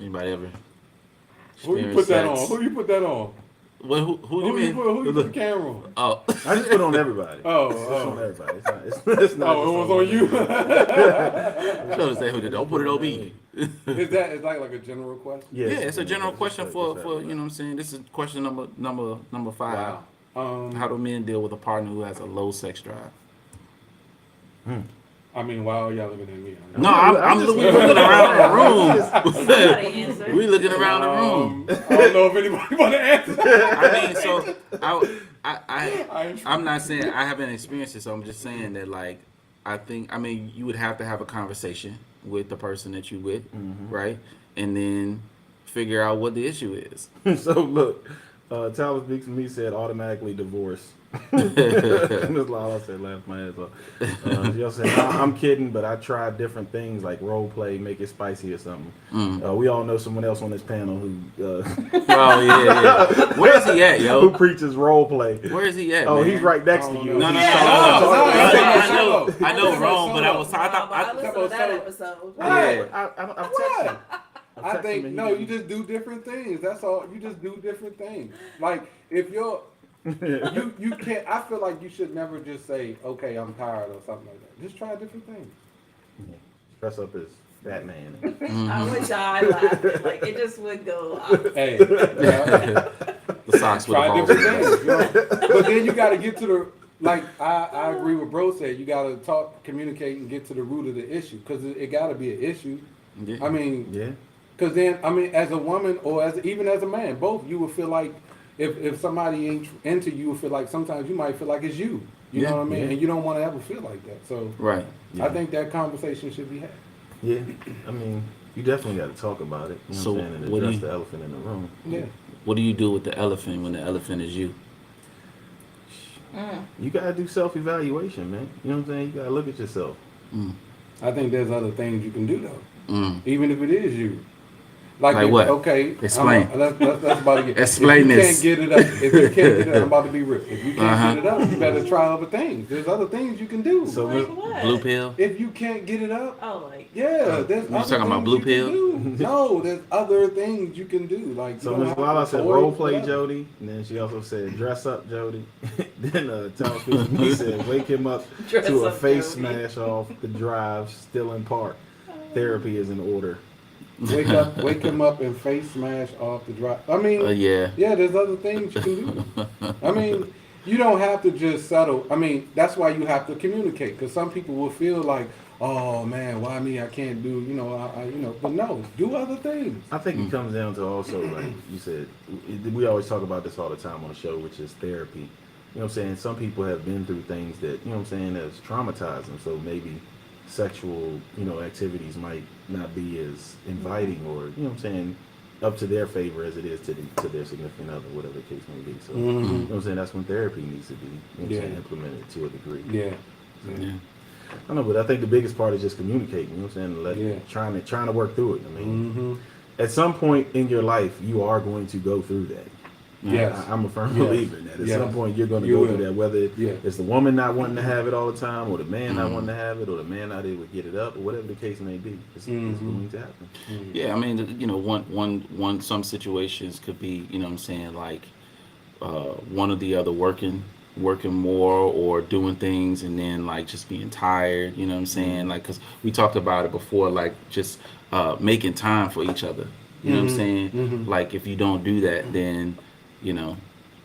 Anybody ever? Who you put that on? Sex? Who you put that on? What, who do you mean? Who you put the camera on? Oh. I just put it on everybody. It's Oh. on everybody. It's not Oh, it just was on you. Trying to say who did. Don't put it on me. Is that like a general question? Yeah, it's a general question for everybody. you know what I'm saying. This is question number 5. Wow. How do men deal with a partner who has a low sex drive? I mean, why are y'all looking at me? No, I'm looking around the Somebody room. answer. We looking around the room. I don't know if anybody want to answer. I mean, so I ain't I'm not saying I haven't experienced it, so I'm just saying that like I mean you would have to have a conversation with the person that you with, right? And then figure out what the issue is. So look, Tyler Speaks to Me said automatically divorce. Miss Lala said laugh my ass off. She also said, I'm kidding, but I tried different things like role play, make it spicy or something. We all know someone else on this panel who Oh yeah. Where is he at, who yo? preaches role play. Where is he at? Oh, man? he's right next to you. No. I know wrong, but I was I talking. listened to that episode. Right. I've texted him. I think no, you just do different things. That's all. You just do different things. Like if you're, you can't. I feel like you should never just say, "Okay, I'm tired" or something like that. Just try different things. Dress up as Batman. I would die laughing. Like it just would go. Hey, The socks with the try balls. different things. You know? But then you got to get to the. Like I agree with Bro said. You got to talk, communicate, and get to the root of the issue because it got to be an issue. Yeah. I mean, Yeah. because then, I mean, as a woman or even as a man, both, you would feel like if somebody ain't into you, would feel like sometimes you might feel like it's you. You know what I mean? Yeah. And you don't want to ever feel like that. So Right. I think that conversation should be had. Yeah. I mean, you definitely got to talk about it. You know So what I'm saying? And what do address you- the elephant in the room. Yeah. What do you do with the elephant when the elephant is you? You got to do self-evaluation, man. You know what I'm saying? You got to look at yourself. I think there's other things you can do though, Mm. even if it is you. Like if- what? Okay. Explain. That's about to get. Explain if this. You can't get it up. If you can't get it up, I'm about to be real. If you can't Uh-huh. get it up, you better try other things. There's other things you can do. So Like what? Blue pill? if you can't get it up, Oh, like yeah, there's You other talking about things blue you pill? can do. No, there's other things you can do. Like So you don't Miss have to Lala said avoid role play whatever. Jody, and then she also said dress up Jody. Then Tyler Speaks to Me said wake him up Dress to a up face Jody. smash off the drive, still in park. Therapy is in order. Wake him up and face smash off the drive. I mean, Yeah. yeah, there's other things you can do. I mean, you don't have to just settle. I mean, that's why you have to communicate because some people will feel like, oh man, why me? I can't do. But no, do other things. I think it comes down to also, like you said, we always talk about this all the time on the show, which is therapy. You know what I'm saying? Some people have been through things that, you know what I'm saying, that's traumatized them. So maybe sexual, activities might not be as inviting or, up to their favor as it is to their significant other, whatever the case may be. So, that's when therapy needs to be implemented to a degree. Yeah. Yeah. I don't know, but I think the biggest part is just communicating, trying to work through it. I mean, at some point in your life, you are going to go through that. Yes. I'm a firm believer in that. At some point, you're going to go through that, whether it's the woman not wanting to have it all the time, or the man not wanting to have it, or the man not able to get it up, or whatever the case may be. It's going to happen. Yeah, I mean, some situations could be, like one or the other working more or doing things, and then like just being tired, like, because we talked about it before, like just making time for each other, you know what I'm saying? Like if you don't do that, then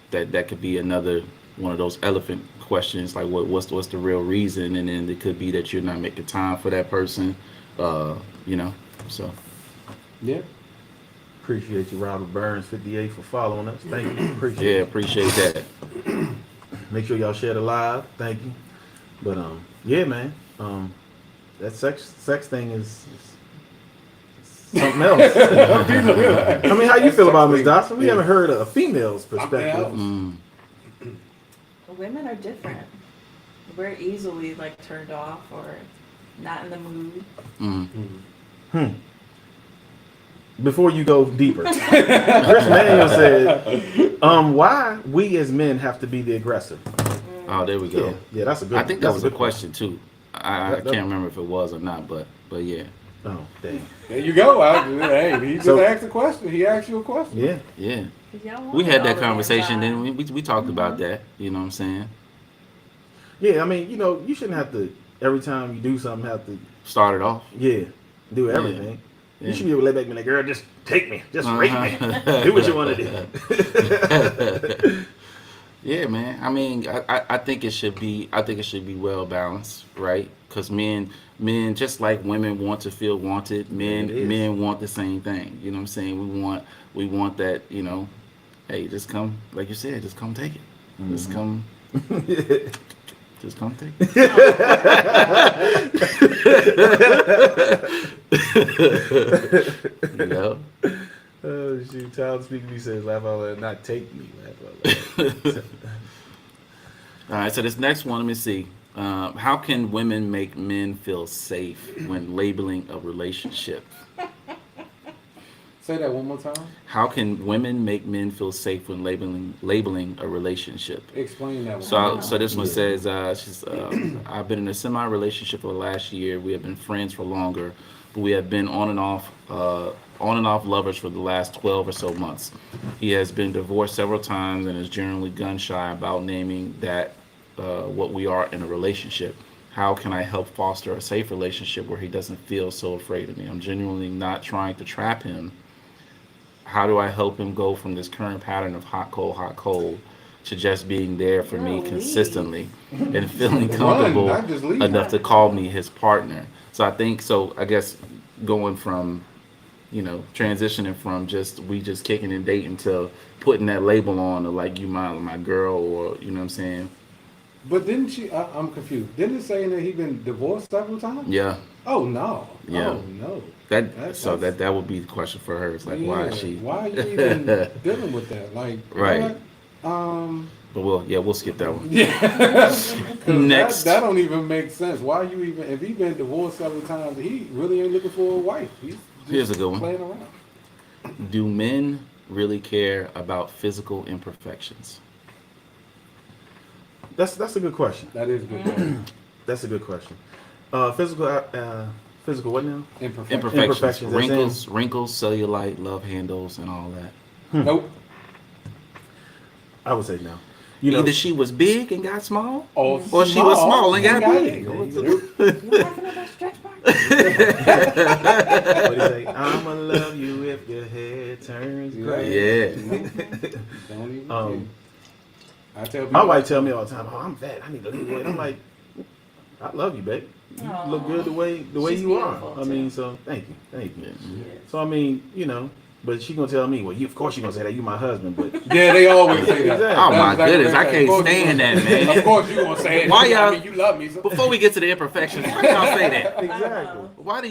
that could be another one of those elephant questions, like what's the real reason, and then it could be that you're not making time for that person, so yeah. Appreciate you, Robert Burns 58, for following us. Thank you. Appreciate it. Appreciate that. Make sure y'all share the live. Thank you. But yeah, man, that sex thing is something else. I mean, how you feel about it, Ms. Dawson? We haven't heard a female's perspective. Women are different. We're easily like turned off or not in the mood. Before you go deeper, Chris Manuel said, why we as men have to be the aggressor? Oh, there we go. Yeah, that's a good. I think that was a question too. I can't remember if it was or not, but yeah. Oh, dang. There you go. He just asked a question. He asked you a question. Yeah. We had that conversation, then we talked about that. You know what I'm saying? Yeah, I mean, you shouldn't have to every time you do something have to start it off. Yeah, do everything. Yeah. You should be able to let back and be like, girl, just take me, just rape me, do what you want to do. Yeah, man. I mean, I think it should be well balanced, right? Because men, just like women want to feel wanted, men want the same thing. You know what I'm saying? We want that. Hey, just come, like you said, just come take it. Just come. Just come take it. Oh shoot! Child speaking to me says, "Laugh out loud, not take me." Laugh out loud. All right. So this next one, let me see. How can women make men feel safe when labeling a relationship? Say that one more time. How can women make men feel safe when labeling a relationship? Explain that one. So this one says, I've been in a semi-relationship for the last year. We have been friends for longer, but we have been on and off lovers for the last 12 or so months. He has been divorced several times and is generally gun shy about naming that what we are in a relationship. How can I help foster a safe relationship where he doesn't feel so afraid of me? I'm genuinely not trying to trap him. How do I help him go from this current pattern of hot, cold, to just being there for me consistently and feeling comfortable enough to call me his partner? So I guess going from, transitioning from we just kicking and dating to putting that label on of like, you my girl, or, you know what I'm saying? But didn't she, I'm confused. Didn't it say that he been divorced several times? Yeah. Oh, no. Yeah. Oh, no. That would be the question for her. It's like, why is she? Why are you even dealing with that? Like, right. What? But we'll skip that one. Yeah. Next. That don't even make sense. Why you even, if he been divorced several times, he really ain't looking for a wife. He's Here's a good one. Playing around. Do men really care about physical imperfections? That's a good question. That is a good question. That's a good question. Physical what now? Imperfections. Wrinkles, cellulite, love handles, and all that. Nope. I would say no. Either she was big and got small, or she was small and got big. What do you say? I'ma love you if your hair turns gray. Yeah. Don't even I tell people, my wife tell me all the time, "Oh, I'm fat. I need to lose weight." I'm like, "I love you, babe. You look good the way you are." I mean, so thank you. So I mean, But she gonna tell me, well, of course you gonna say that. You my husband, but Yeah, they always say that. Exactly. Oh my That's goodness, I exactly can't right. stand that, man. Of course you gonna say it. Why y'all- I mean, you love me. So. Before we get to the imperfections, why do y'all say that? exactly. Why do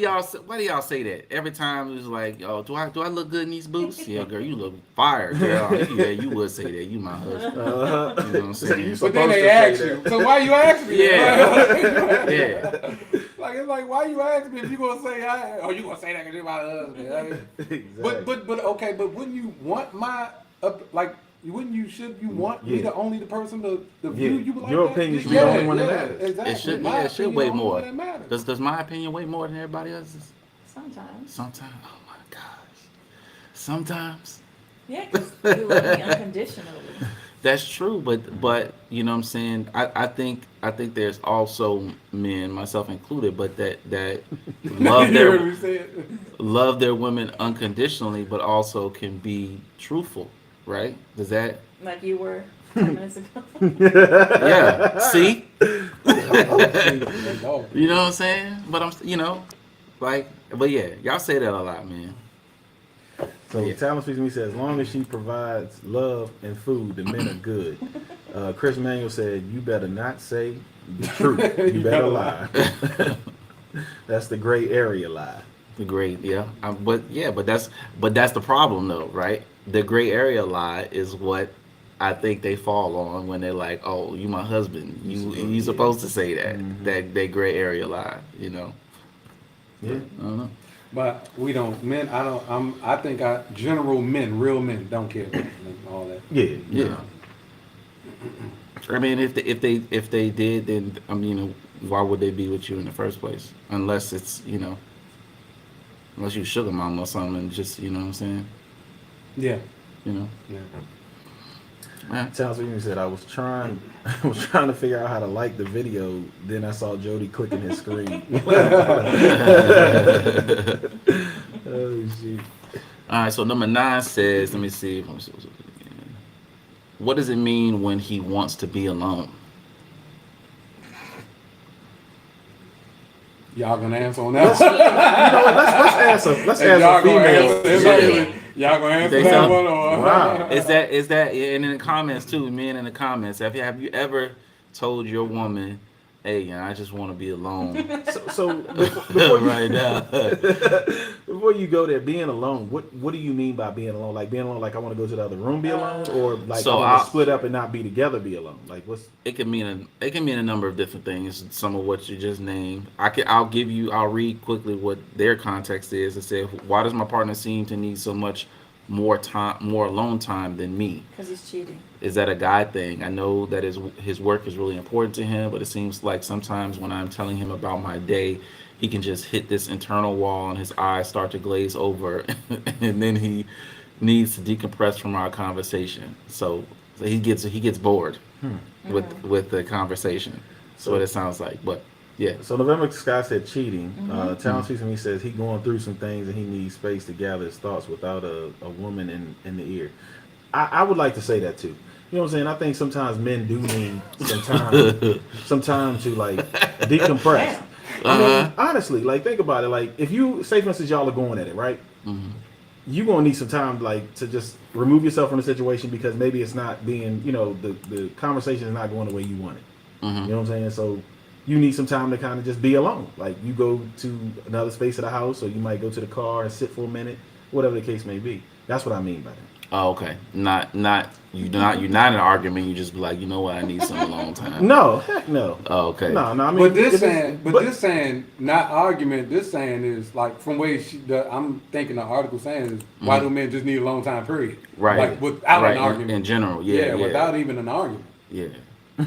y'all say that every time? It's like, oh, do I look good in these boots? Yeah, girl, you look fire, girl. Yeah, you would say that. You my husband. You know what I'm saying? But then they ask you, so why you ask me? Yeah. Yeah. Like it's like why you ask me if you gonna say you gonna say that because you're my husband? I mean, Exactly. but okay, but wouldn't you want my wouldn't you should you want me the only the person to view you like Your that? opinion should be the only one that matters. Exactly. It should. My Yeah, it should opinion weigh the only more. one that matters. Does my opinion weigh more than everybody else's? Sometimes. Sometimes. Oh my gosh. Sometimes. Yeah, because you love me unconditionally. That's true, but you know what I'm saying. I think there's also men, myself included, but that love You heard me their say it? love their women unconditionally, but also can be truthful, right? Does that? Like you were 10 minutes ago. Yeah. See? No. You know what I'm saying? But but yeah, y'all say that a lot, man. So Yeah. Talon speaks to me, says, as long as she provides love and food, the men are good. Chris Manuel said, you better not say the truth. You better lie. That's the gray area lie. The gray, yeah. But that's the problem though, right? The gray area lie is what I think they fall on when they're like, "Oh, you my husband. You supposed to say that." Mm-hmm. That gray area lie, you know. Yeah. I don't know. But we don't. Men, I think general men, real men, don't care about all that. Yeah. Yeah. I mean, if they did, then I mean, why would they be with you in the first place? Unless it's unless you sugar mama or something, and just you know what I'm saying. Yeah. You know. Yeah. Talon speaks to me, said, I was trying to figure out how to like the video. Then I saw Jody clicking his screen. Oh shit. All right, so number 9 says, let me see. What does it mean when he wants to be alone? Y'all gonna answer on that? Let's answer female. Y'all gonna answer Think that so? one or? Wow. Is that and in the comments too, men in the comments, have you ever told your woman, hey, I just want to be alone So before you, right now? before you go there, being alone, what do you mean by being alone? Like being alone, like I want to go to the other room, be alone, or like So I want I'll- to split up and not be together, be alone? Like what's It can mean a number of different things. Some of what you just named. I'll read quickly what their context is. It said, why does my partner seem to need so much more alone time than me? Because he's cheating. Is that a guy thing? I know that his work is really important to him, but it seems like sometimes when I'm telling him about my day, he can just hit this internal wall and his eyes start to glaze over, and then he needs to decompress from our conversation. So he gets bored with the conversation. So what it sounds like, but yeah. So November Sky said cheating. Talon speaks to me, says he going through some things and he needs space to gather his thoughts without a woman in the ear. I would like to say that too. You know what I'm saying? I think sometimes men do need some time to like decompress. I mean, honestly, like think about it. Like if you say, for instance, y'all are going at it, right? You gonna need some time, like to just remove yourself from the situation because maybe it's not being, the conversation is not going the way you want it. You know what I'm saying? So you need some time to kind of just be alone. Like you go to another space of the house, or you might go to the car and sit for a minute, whatever the case may be. That's what I mean by that. Oh, okay. Not you're not in an argument. You just be like, you know what? I need some alone time. No, heck no. Oh, okay. No. I mean, But this saying, not argument. This saying is like from where I'm thinking the article saying is why do men just need a long time period? Right. Like without an in argument. in general. Yeah, without even an argument. Yeah.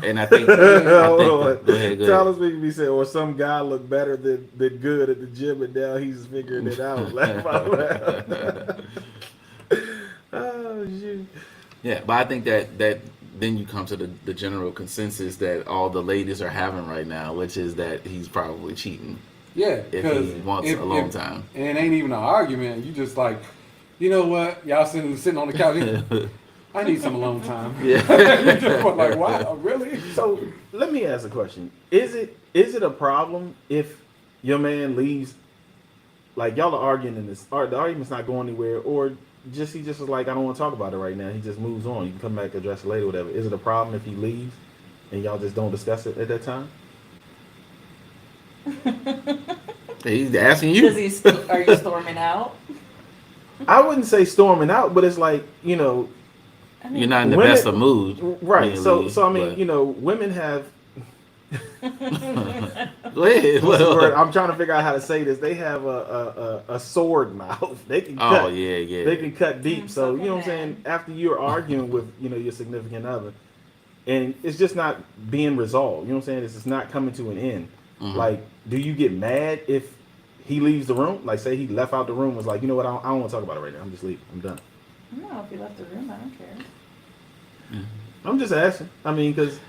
And I think. Go ahead. Tyler speaking to me said, or some guy look better than good at the gym, and now he's figuring it out. Laugh out loud. Oh shit. Yeah, but I think that then you come to the general consensus that all the ladies are having right now, which is that he's probably cheating. Yeah, If he wants a long time. And it ain't even an argument. You just like, you know what? Y'all sitting on the couch. I need some alone time. Yeah. You just were like, wow, really? So let me ask a question: Is it a problem if your man leaves? Like y'all are arguing in this, or the argument's not going anywhere, or he just was like, I don't want to talk about it right now. He just moves on. You can come back and address it later, whatever. Is it a problem if he leaves and y'all just don't discuss it at that time? He's asking you. Are you storming out? I wouldn't say storming out, but it's like, you know, I mean, You're not in the women- best of mood. right. when you So leave, I mean, but- you know, women have. Go ahead. What's the word? I'm trying to figure out how to say this. They have a sword mouth. They can cut. Oh yeah. They can cut deep. I'm So so you know what I'm mad. saying. After you're arguing with your significant other, and it's just not being resolved. You know what I'm saying. It's just not coming to an end. Mhm. Like, do you get mad if he leaves the room? Like, say he left out the room, was like, you know what? I don't want to talk about it right now. I'm just leaving. I'm done. No, if you left the room, I don't care. I'm just asking. I mean, because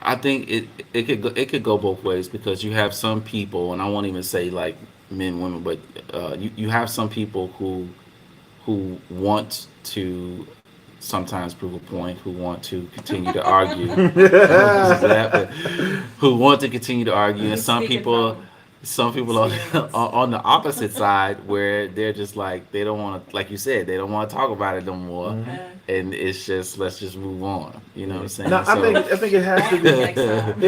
I think it could go both ways because you have some people, and I won't even say like men, women, but you have some people who want to sometimes prove a point, who want to continue to argue, who want to continue to argue, and some Speaking people. from Some people on, experience. on the opposite side where they're just like they don't want to, like you said, they don't want to talk about it no more, and it's just let's just move on. You know what I'm saying? no, I think it has to be. Next time.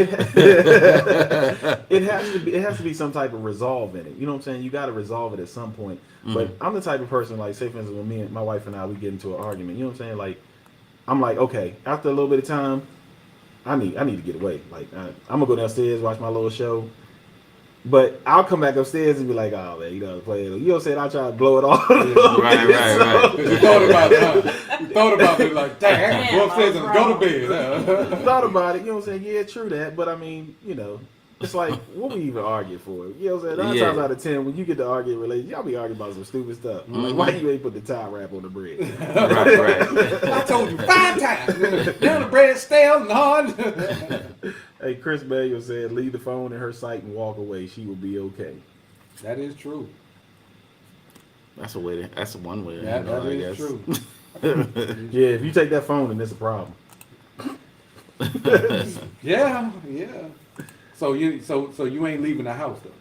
It has to be some type of resolve in it. You know what I'm saying? You got to resolve it at some point. But I'm the type of person, like, say for instance, when me and my wife and I, we get into an argument. You know what I'm saying? Like, I'm like, okay, after a little bit of time, I need to get away. Like, I'm gonna go downstairs, watch my little show. But I'll come back upstairs and be like, oh man, you know, play it. You know what I'm saying? I'll try to blow it off. Right. You thought about it, huh? You thought about it like, dang, I gotta go upstairs and go to bed. Thought about it, you know what I'm saying? Yeah, true that. But I mean, you know, it's like, what we even argue for? You know what I'm saying? 9 times out of 10, when you get to argue in relations, y'all be arguing about some stupid stuff. Like, why you ain't put the tie wrap on the bread? right. I told you 5 times. Now the bread's stale and hard. Hey, Chris Bayo said, leave the phone in her sight and walk away. She will be okay. That is true. That's a way. That's one way. That I is guess. true. Yeah, if you take that phone, then it's a problem. Yeah. So you ain't leaving the house though.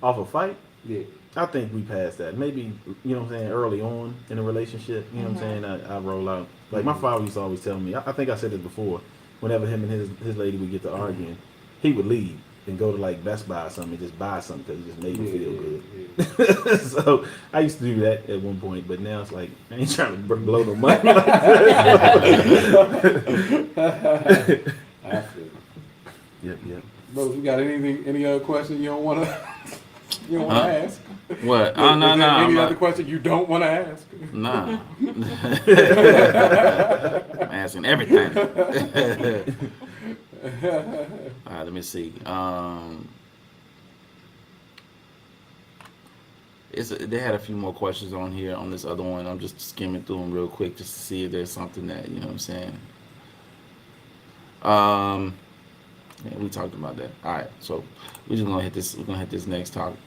Off a fight? Yeah. I think we passed that. Maybe, you know what I'm saying, early on in a relationship, you know what I'm saying, I roll out. Like, my father used to always tell me, I think I said this before, whenever him and his lady would get to arguing, he would leave and go to, like, Best Buy or something and just buy something because it just made me feel good. So, I used to do that at one point, but now it's like, I ain't trying to blow no money. I feel it. Yep. Bro, you got any other questions you don't wanna ask? What? No. Any I'm other question you don't wanna ask? Nah. I'm asking everything. All right, let me see. They had a few more questions on here on this other one. I'm just skimming through them real quick just to see if there's something that, you know what I'm saying. Yeah, we talked about that. All right, so we're just gonna hit this. We're gonna hit this next topic.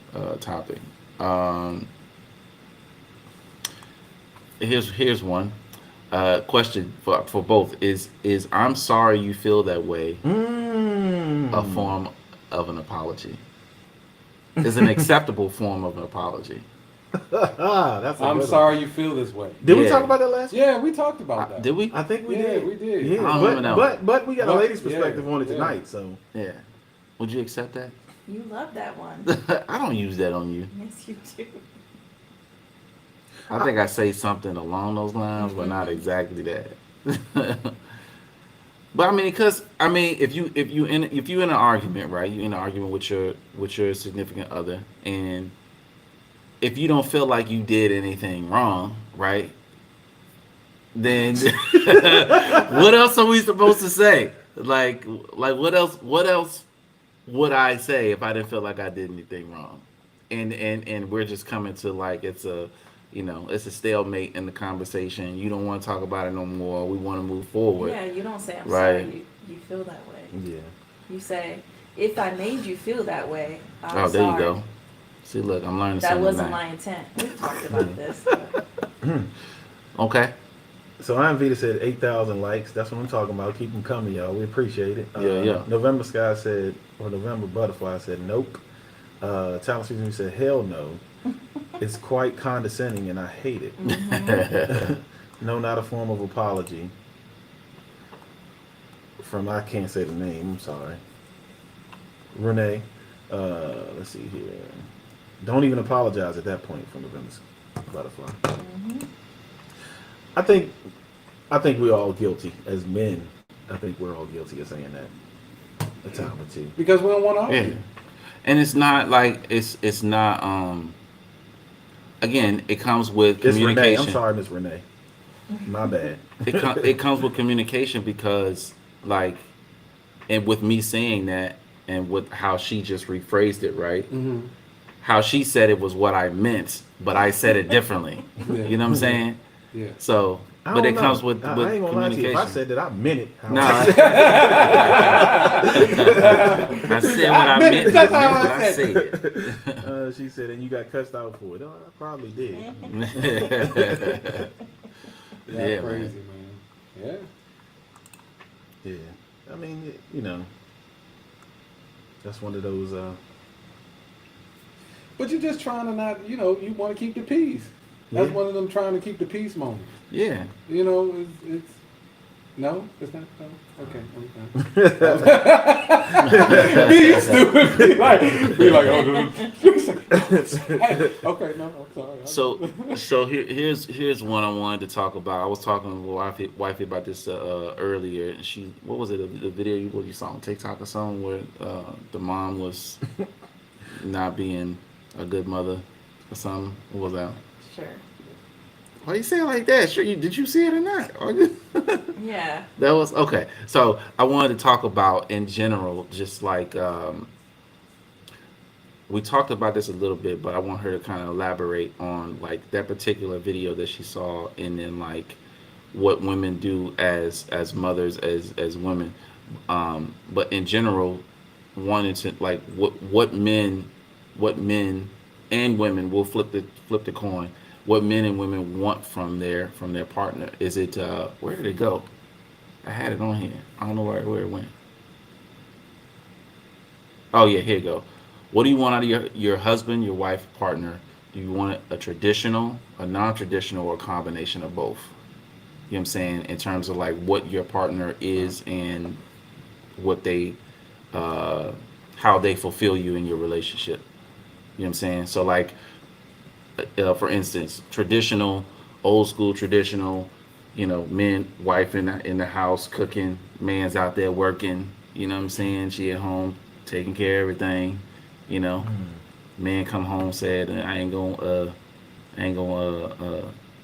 Here's one question for both. Is I'm sorry you feel that way a form of an apology? Is an acceptable form of an apology? That's I'm sorry you feel this way. Did we Yeah. talk about that last week? Yeah, we talked about that. Did we? I think we Yeah, did. we did. Yeah, I don't remember that but we got a But- lady's perspective yeah, on it yeah. tonight, so. Yeah. Would you accept that? You love that one. I don't use that on you. Yes, you do. I think I say something along those lines, but not exactly that. But I mean, if you in an argument, right? You in an argument with your significant other, and if you don't feel like you did anything wrong, right? Then what else are we supposed to say? Like what else would I say if I didn't feel like I did anything wrong? And we're just coming to like it's a stalemate in the conversation. You don't want to talk about it no more. We want to move forward. Yeah, you don't say I'm Right. sorry you feel that way. Yeah. You say, if I made you feel that way, I'm Oh, there sorry. you go. See, look, I'm learning That something wasn't tonight. my intent. We've talked about this. Okay. So I'm Vita said 8,000 likes. That's what I'm talking about. Keep them coming, y'all. We appreciate it. Yeah. November Butterfly said nope. Talent Season said hell no. It's quite condescending, and I hate it. No, not a form of apology. From I can't say the name. I'm sorry. Renee. Let's see here. Don't even apologize at that point from the Venus butterfly. I think we're all guilty as men. I think we're all guilty of saying that a time or two. Because we don't want to argue. Yeah. And it's not like it's not again, it comes with It's communication. Renee. I'm sorry, Miss Renee. My bad. It comes with communication because like, and with me saying that and with how she just rephrased it, right? Mm-hmm. How she said it was what I meant, but I said it differently. Yeah. You know what I'm saying? Yeah. So, I but don't it know. comes with I ain't gonna lie to you. communication. If I said that, I meant it. No, I said what I meant. That's I how meant what I I said said. She said, and you got cussed out for it. Oh, I probably did. That's Yeah, crazy, man. man. Yeah. Yeah. I mean, you know, that's one of those. But you're just trying to not, you know, you want to keep the peace. That's one of them trying to keep the peace moments. Yeah. You know, it's no, it's not. No? Okay, be stupid. Be like, oh, okay, no, I'm sorry. So here's one I wanted to talk about. I was talking with wifey about this earlier, and she, what was it, the video you saw on TikTok or something where the mom was not being a good mother or something. What was that? Sure. Why you say it like that? Sure, did you see it or not? Yeah. That was okay. So I wanted to talk about in general, just like we talked about this a little bit, but I want her to kind of elaborate on like that particular video that she saw, and then like what women do as mothers, as women, but in general, wanted to like what men and women will flip the coin. What men and women want from their partner. Is it where did it go? I had it on here. I don't know where it went. Oh yeah, here you go. What do you want out of your husband, your wife, partner? Do you want a traditional, a non-traditional, or a combination of both? You know what I'm saying? In terms of like what your partner is and what they how they fulfill you in your relationship. You know what I'm saying? So like for instance, traditional, old school traditional, you know, men, wife in the house cooking, man's out there working, you know what I'm saying? She at home taking care of everything, you know. Man come home said, I ain't gonna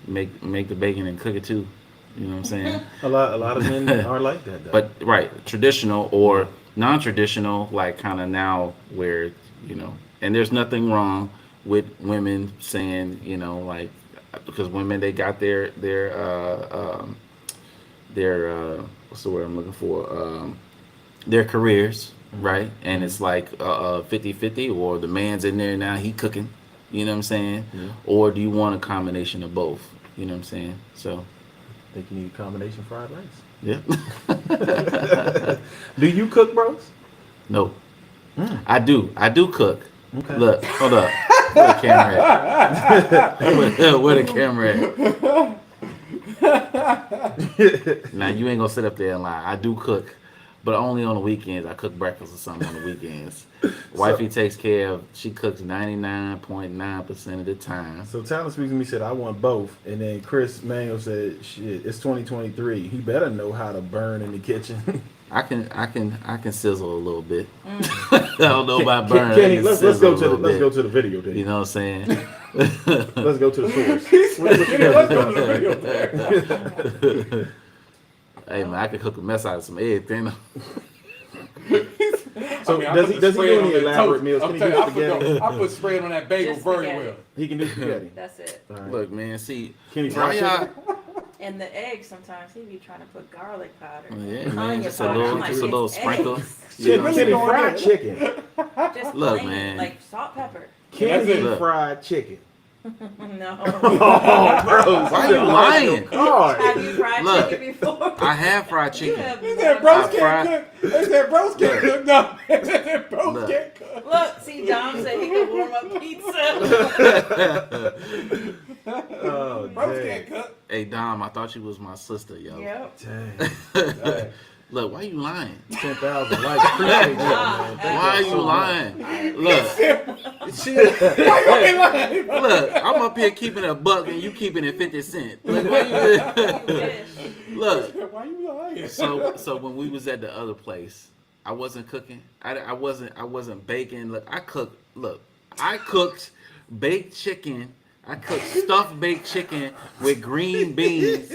make the bacon and cook it too. You know what I'm saying? A lot of men are like that, though. But right, traditional or non-traditional, like kind of now where, you know, and there's nothing wrong with women saying, you know, like, because women, they got their what's the word I'm looking for, their careers, right? And it's like 50-50, or the man's in there now, he cooking, you know what I'm saying? Or do you want a combination of both? You know what I'm saying? So I think you need a combination fried rice. yeah. Do you cook, bros? No. I do cook. Okay. Look, hold up. Where the camera at? Where the camera at? Now you ain't gonna sit up there and lie. I do cook, but only on the weekends. I cook breakfast or something on the weekends. Wifey takes care of. She cooks 99.9% of the time. So Talent Speaks to Me said, I want both. And then Chris Manuel said, shit, it's 2023. He better know how to burn in the kitchen. I can sizzle a little bit. I don't know about burn. Kenny, let's go to the video then. You know what I'm saying? Let's go to the source. Let's go to the video. Hey man, I can cook a mess out of some everything. So does he do any elaborate meals? Can he do spaghetti? I put spread on that bagel Just very spaghetti. well. He can do spaghetti. That's it. All right. Look, man, see, Can he why fry y'all? chicken? And the eggs, sometimes he be trying to put garlic powder. Yeah, onion man, just a powder. little, I'm like, just a little it's sprinkle. eggs. You know what I'm Can he saying? fried chicken? Just Look, plain, man. like salt, pepper. Can he Look. fried chicken? No. Oh, bro, Why you lying? Have you fried Look, chicken before? I have fried You chicken. have They not. said bros I can't fried- cook. They said bros can't cook. No, they said bros Look. can't cook. Look, see, Dom said he could warm up pizza. Oh, Bros dang. can't cook. Hey Dom, I thought you was my sister, yo. Yep. Dang. Look, why you lying? 10,000 likes. Appreciate that, man. Why are you lying? Look, Why you lying? look, I'm up here keeping a buck and you keeping it 50 cents. Look, why You you, wish. look. Why you lying? So when we was at the other place, I wasn't cooking. I wasn't baking. I cooked baked chicken. I cooked stuffed baked chicken with green beans,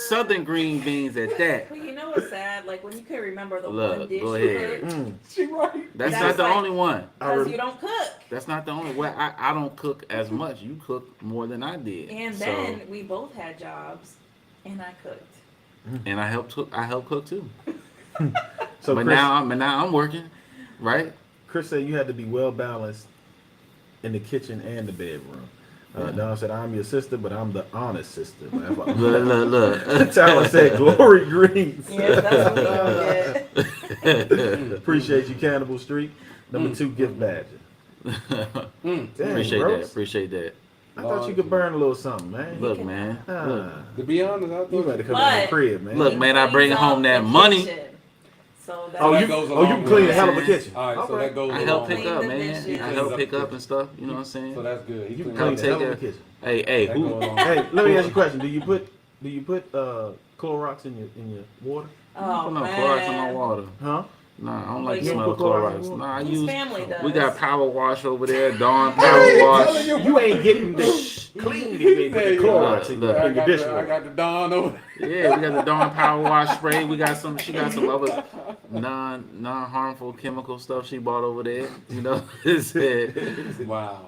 southern green beans at that. But you know what's sad? Like when you can remember the Look, one dish go you ahead. cooked, She right. That's That's not the like- only one. because you don't cook. That's not the only one. I don't cook as much. You cook more than I did. And So- then we both had jobs, and I cooked. and I helped cook too. So but Chris, now I'm working, right? Chris said you had to be well balanced in the kitchen and the bedroom. Don said, I'm your sister, but I'm the honest sister. Look. Tyler said, Glory Greens. Yes, that's what we gonna get. Appreciate you, Cannibal Street. Number 2, gift badger. Dang, Appreciate bros. that. Appreciate that. I thought you could burn a little something, man. Look, man. Look. Ah, To be honest, I you thought better come But- to the crib, man. Look, man, I bring Cleans home up that the money. kitchen. So that Oh, that you goes a can long clean way. a hell of a kitchen. All right, so Okay. that goes. I a help long pick way. Clean up, the man. dishes. I help pick up and stuff. You know what I'm saying? So that's good. He You can cleaned clean up. a take hell of a that. kitchen. Hey, That who? goes a long Hey, let me ask you a question. Do you put Clorox in your water? Oh Put no Clorox in my man. water. Huh? Nah, I don't like the You smell don't of put Clorox in Clorox. water? Nah, I Whose use. family does? We got Power Wash over there. Dawn Power Wash. You ain't getting this clean if you ain't put the Clorox in Look, your I got dishwasher. the Don over. Yeah, we got the Dawn Power Wash spray. We got some. She got some other non-harmful chemical stuff she bought over there. You know, Wow.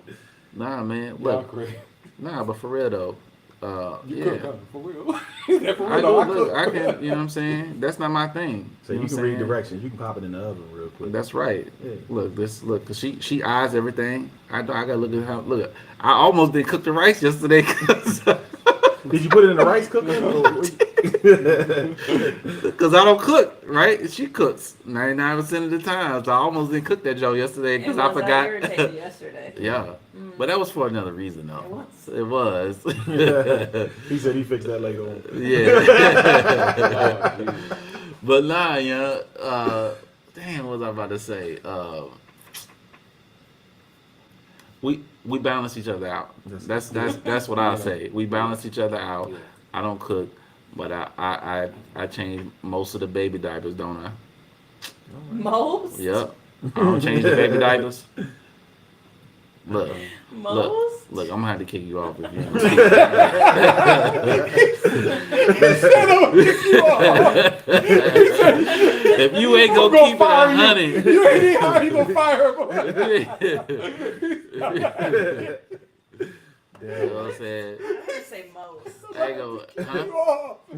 nah, man. Y'all Look, crazy. nah, but for real though. You Yeah. cook, huh? For real. Is that for real? I do. though? Look, cook. I can. You know what I'm saying? That's not my thing. So you know you can what I'm read saying? directions. You can pop it in the oven real quick. That's right. Yeah. Look, cause she eyes everything. I gotta look at how. Look, I almost didn't cook the rice yesterday. Did you put it in the rice cooker? Cause I don't cook, right? She cooks 99% of the time. So I almost didn't cook that joe yesterday It because was I forgot. irritated yesterday. Yeah, but that was for another reason though. It was. It was. He said he fixed that later on. Yeah. But nah, yeah. Damn, what was I about to say? We balance each other out. That's what I'll say. We balance each other out. I don't cook, but I change most of the baby diapers, don't I? Most? Yep. I don't change the baby diapers. Look, Most? look, I'm gonna have to kick you off if you don't If you ain't gonna keep it 100. You ain't even how you gonna fire her. You know what I'm saying? I would say most. I go, huh?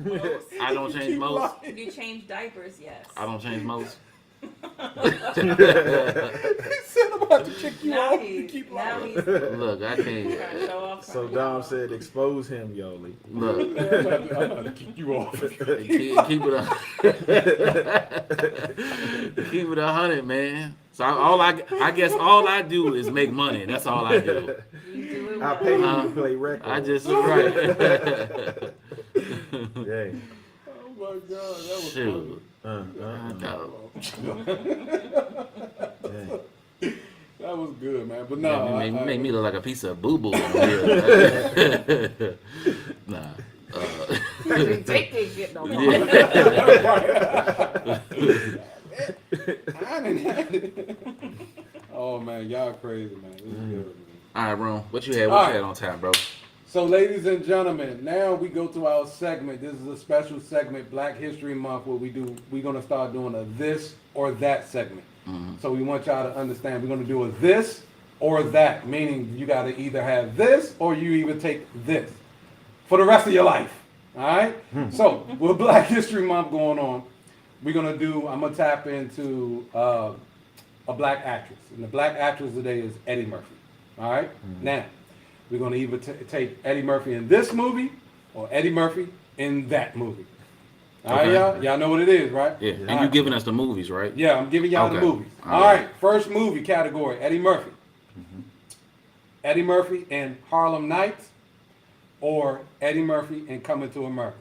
Most. I don't change most. If you change diapers, yes. I don't change most. He said I'm about to kick you Now off. he's Keep now lying. he's Look, I trying to can't. show off. So Dom said, expose him, Yoli. Look, I'm about to kick you off. keep it 100, man. So I guess all I do is make money. That's all I do. You do it I well. pay you to play records. I just right. Dang. Oh my God, that was Shoot. Dang. that was good, man. But no, Make me look like a piece of boo boo. Nah. Take this shit no more. Oh man, y'all crazy, man. This is good, man. All right, Ron. What you had? What you had on tap, bro? So, ladies and gentlemen, now we go to our segment. This is a special segment, Black History Month, where we're gonna start doing a this or that segment. So we want y'all to understand we're gonna do a this or that, meaning you gotta either have this or you even take this for the rest of your life. All right. So with Black History Month going on, I'm gonna tap into a black actress, and the black actress today is Eddie Murphy. All right. Now, we're going to either take Eddie Murphy in this movie or Eddie Murphy in that movie. All right, y'all? Y'all know what it is, right? Yeah. And you giving us the movies, right? Yeah, I'm giving y'all the movies. All right. First movie category, Eddie Murphy. Eddie Murphy in Harlem Nights or Eddie Murphy in Coming to America.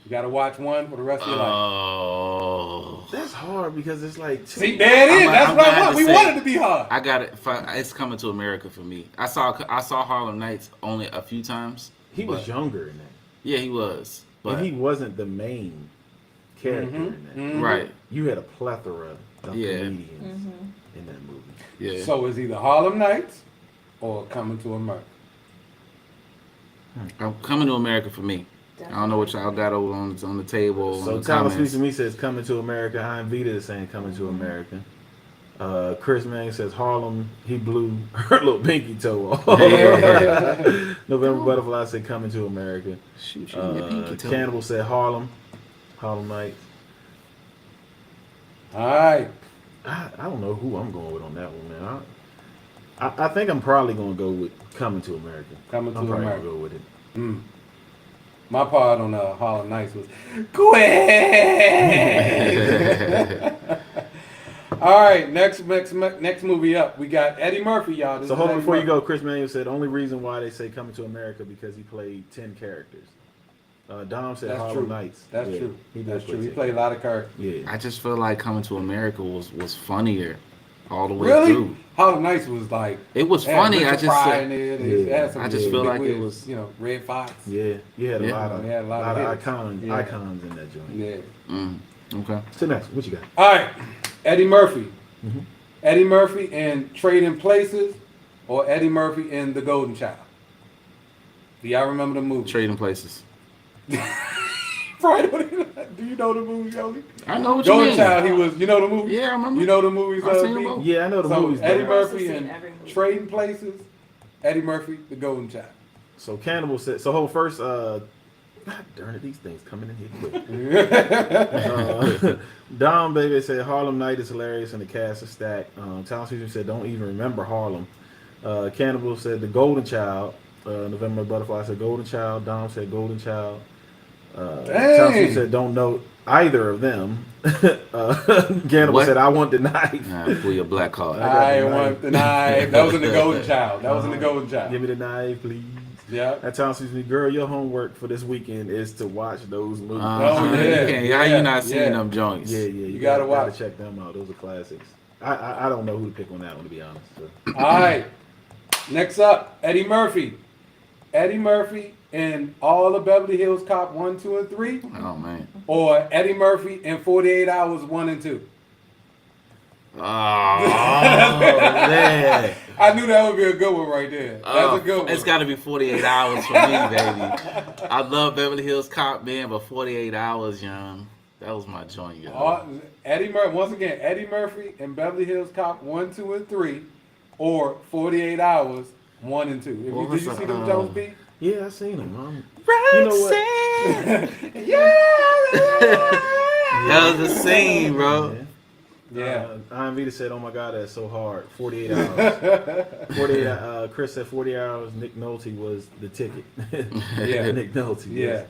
You got to watch one for the rest of your life. Oh. That's hard because it's like... See, there it is. That's what I want. We want it to be hard. I got it. It's Coming to America for me. I saw Harlem Nights only a few times. He was younger in that. Yeah, he was. But and he wasn't the main character in that. Right. You had a plethora of comedians in that movie. Yeah. So it's either Harlem Nights or Coming to America. Coming to America for me. I don't know what y'all got over on the table. So Thomas Speaks to Me says Coming to America. I'm Vita is saying Coming to America. Chris Mang says Harlem. He blew her little pinky toe off. November Butterfly said Coming to America. Shoot you in your pinky toe. Cannibal said Harlem Nights. All right. I don't know who I'm going with on that one, man. I think I'm probably going to go with Coming to America. Coming to I'm probably America. going to go with it. My part on Harlem Nights was quick. All right, next movie up. We got Eddie Murphy, y'all. So hold on, before you go, Chris Manuel said the only reason why they say Coming to America because he played 10 characters. Dom said That's Harlem true. Nights. That's Yeah, true. He That's did true. He play played a lot of characters. 10. Yeah. I just feel like Coming to America was funnier all the way Really? through. Harlem Nights was like It was funny. Richard I just Pryor in it. It had some I just big feel like it wigs, was- Red Fox. Yeah, you had a lot of, Yeah, a lot of hits. icons in that joint. Yeah. Okay. So next, what you got? All right, Eddie Murphy. Eddie Murphy in Trading Places or Eddie Murphy in The Golden Child. Do y'all remember the movie? Trading Places. Right? Do you know the movie, Joey? I know what you Golden mean. Child, he was. You know the movie? Yeah, I remember. You know the movies? I've seen them both. Yeah, I know the movies. Eddie but- Murphy seen in every movie. Trading Places. Eddie Murphy, The Golden Child. So Cannibal said. So hold first. God darn it, these things coming in here quick. Dom Baby said Harlem Night is hilarious and the cast is stacked. Tom Susan said don't even remember Harlem. Cannibal said The Golden Child. November Butterfly said Golden Child. Dom said Golden Child. Tom Susan said don't know either of them. Cannibal What? said I want the knife. Nah, pull your black card. I want the knife. That was in The Golden Child. That was in The Golden Child. Give me the knife, please. Yeah. That Tom Susan, girl, your homework for this weekend is to watch those movies. Oh, yeah. How you not Yeah. seeing them joints? Yeah, You gotta watch. check them out. Those are classics. I don't know who to pick on that one, to be honest. So. All right. Next up, Eddie Murphy. Eddie Murphy in all the Beverly Hills Cop 1, 2, and 3, Oh man. or Eddie Murphy in 48 Hours 1 and 2. Oh man. I knew that would be a good one right there. That's a good one. It's got to be 48 hours for me, baby. I love Beverly Hills Cop, man, but 48 hours, young. That was my joint, yo. Eddie Murphy, once again, Eddie Murphy in Beverly Hills Cop 1, 2, and 3, or 48 Hours 1 and 2. Did you see them Jones beat? Yeah, I seen them. You know what? That was the scene, bro. Yeah. Iron Vita said, "Oh my God, that's so hard." 48 hours. 48. Chris said 40 hours. Nick Nolte was the ticket. Yeah. Nick Nolte. Yeah. Yes.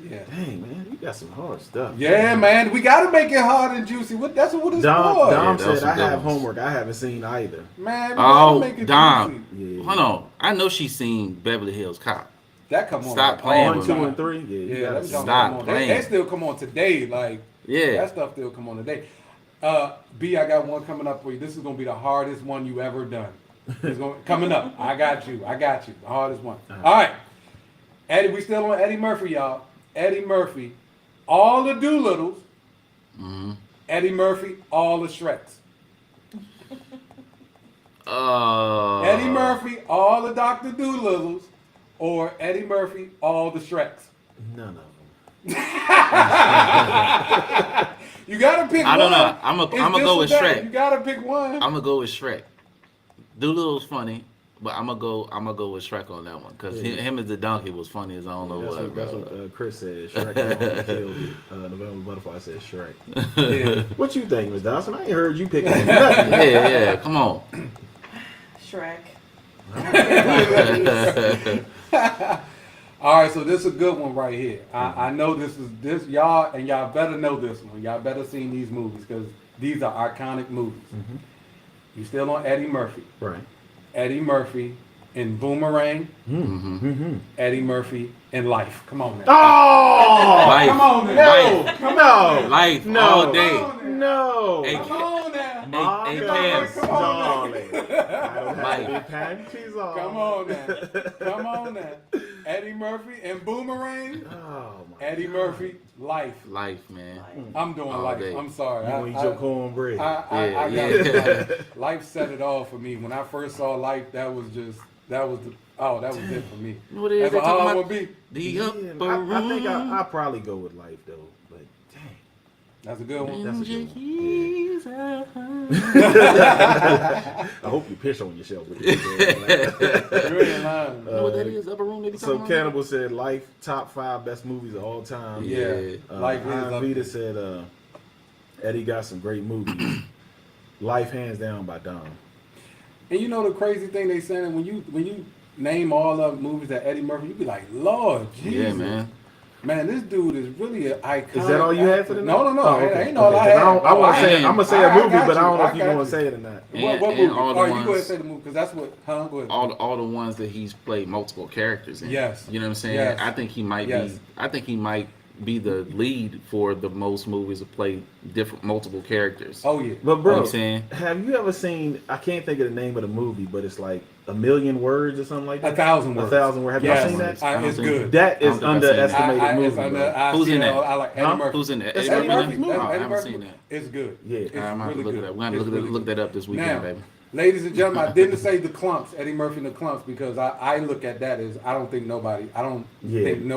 Yeah. Dang man, you got some hard stuff. Yeah, man. We got to make it hard and juicy. That's what it's Dom for. Yeah, that was said, "I some good have ones. homework. I haven't seen either." Man, we gotta make it Dom. juicy. Yeah. Hold on. I know she's seen Beverly Hills Cop. That come on. Stop like, playing all 1, with the 2, me. time. and 3. Yeah, you Yeah, gotta that stop. come on. playing. They still come on today. Like, Yeah. that stuff still come on today. B, I got one coming up for you. This is gonna be the hardest one you ever done. Coming up. I got you. The hardest one. All right. Eddie, we still on Eddie Murphy, y'all. Eddie Murphy, all the Doolittles. Eddie Murphy, all the Shreks. Eddie Murphy, all the Dr. Doolittles, or Eddie Murphy, all the Shreks. None of them. You gotta pick one. I don't know. I'm It's gonna this go or with that. Shrek. You gotta pick one. I'm gonna go with Shrek. Doolittle's funny, but I'm gonna go with Shrek on that one because him as the donkey was funny as I don't know what. That's what Chris said. Shrek killed it. November Butterfly said Shrek. Yeah. What you think, Ms. Dawson? I ain't heard you pick nothing. Yeah, come on. Shrek. All right, so this is a good one right here. I know this y'all, and y'all better know this one. Y'all better seen these movies because these are iconic movies. Mm-hmm. You still on Eddie Murphy? Right. Eddie Murphy in Boomerang. Mm-hmm. Eddie Murphy in Life. Come on now. Oh! Life. Come on No! now. No! Life No. all day. No! Hey, Come on now. My hey, goodness, Pam. Come on darling. I don't have Life. any panties on. Come on now. Come on now. Eddie Murphy and Boomerang. Oh, my Eddie God. Murphy, Life. Life, man. I'm doing All Life. day. I'm sorry. You gonna eat your cornbread. I Yeah, got yeah. Life set it all for me. When I first saw Life, that was it for me. What is That's they all I talking want about? to be. The Yeah, upper I think room. I'll probably go with Life, though. But, dang. That's a good one. That's a good one. Jesus. I hope you piss on yourself with it. You're in line. You know what that is? Upper room they be talking So about? Cannibal said Life, top 5 best movies of all time. Yeah. Life is up Vita there. said Eddie got some great movies. Life hands down by Dom. And you know the crazy thing they saying when you name all the movies that Eddie Murphy, you be like, Lord Jesus. Yeah, man. Man, this dude is really an iconic. Is that all you had for the night? No. Oh, okay. Ain't all I Okay, had. 'cause I want to say I- I'm gonna say I a movie, got but I don't know you. if you're I gonna got say it or not. And- what and movie? all the Oh, you ones- go ahead and say the movie because that's what. Huh? Go ahead. all the ones that he's played multiple characters in. Yes. You know what I'm saying? Yes. I think he might Yes. be. I think he might be the lead for the most movies that play different multiple characters. Oh yeah. But You know bro, what I'm saying? have you ever seen? I can't think of the name of the movie, but it's like 1,000,000 words or something like that. 1,000 words. 1,000 words. Have Yes. y'all seen that? I don't It's think- good. That I don't is think I've seen that. underestimated it's movie, under, bro. Who's in that? I like Eddie Huh? Murphy. Who's in that? That's Eddie Eddie Murphy? Murphy's movie. Oh, I Eddie haven't Murphy. seen that. It's good. Yeah. It's I'm gonna have to really look good. it up. We're gonna have to It's really look good. that up this weekend, Now, baby. ladies and gentlemen, I didn't say the clumps, Eddie Murphy and the clumps, because I look at that as I don't think no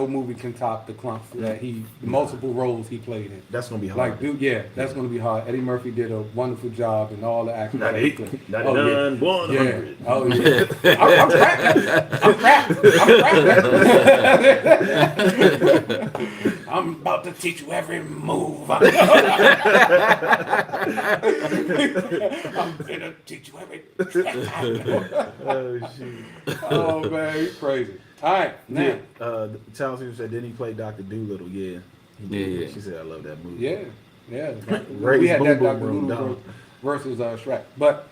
movie can top the clumps that the multiple roles he played in. That's gonna be hard. Like, dude, yeah, that's going to be hard. Eddie Murphy did a wonderful job in all the acting. that he played. 99, Yeah. 100. Oh, yeah. I'm rapping. I'm about to teach you every move. I'm going to teach you every trick I know. Oh shit. Oh, man, he's crazy. All right, now. Yeah. Chelsea said, didn't he play Dr. Doolittle? Yeah. He did. Yeah. She said, I love that movie. Yeah. Ray's We had Boom that Boom Dr. Room Doolittle down. versus Shrek. But,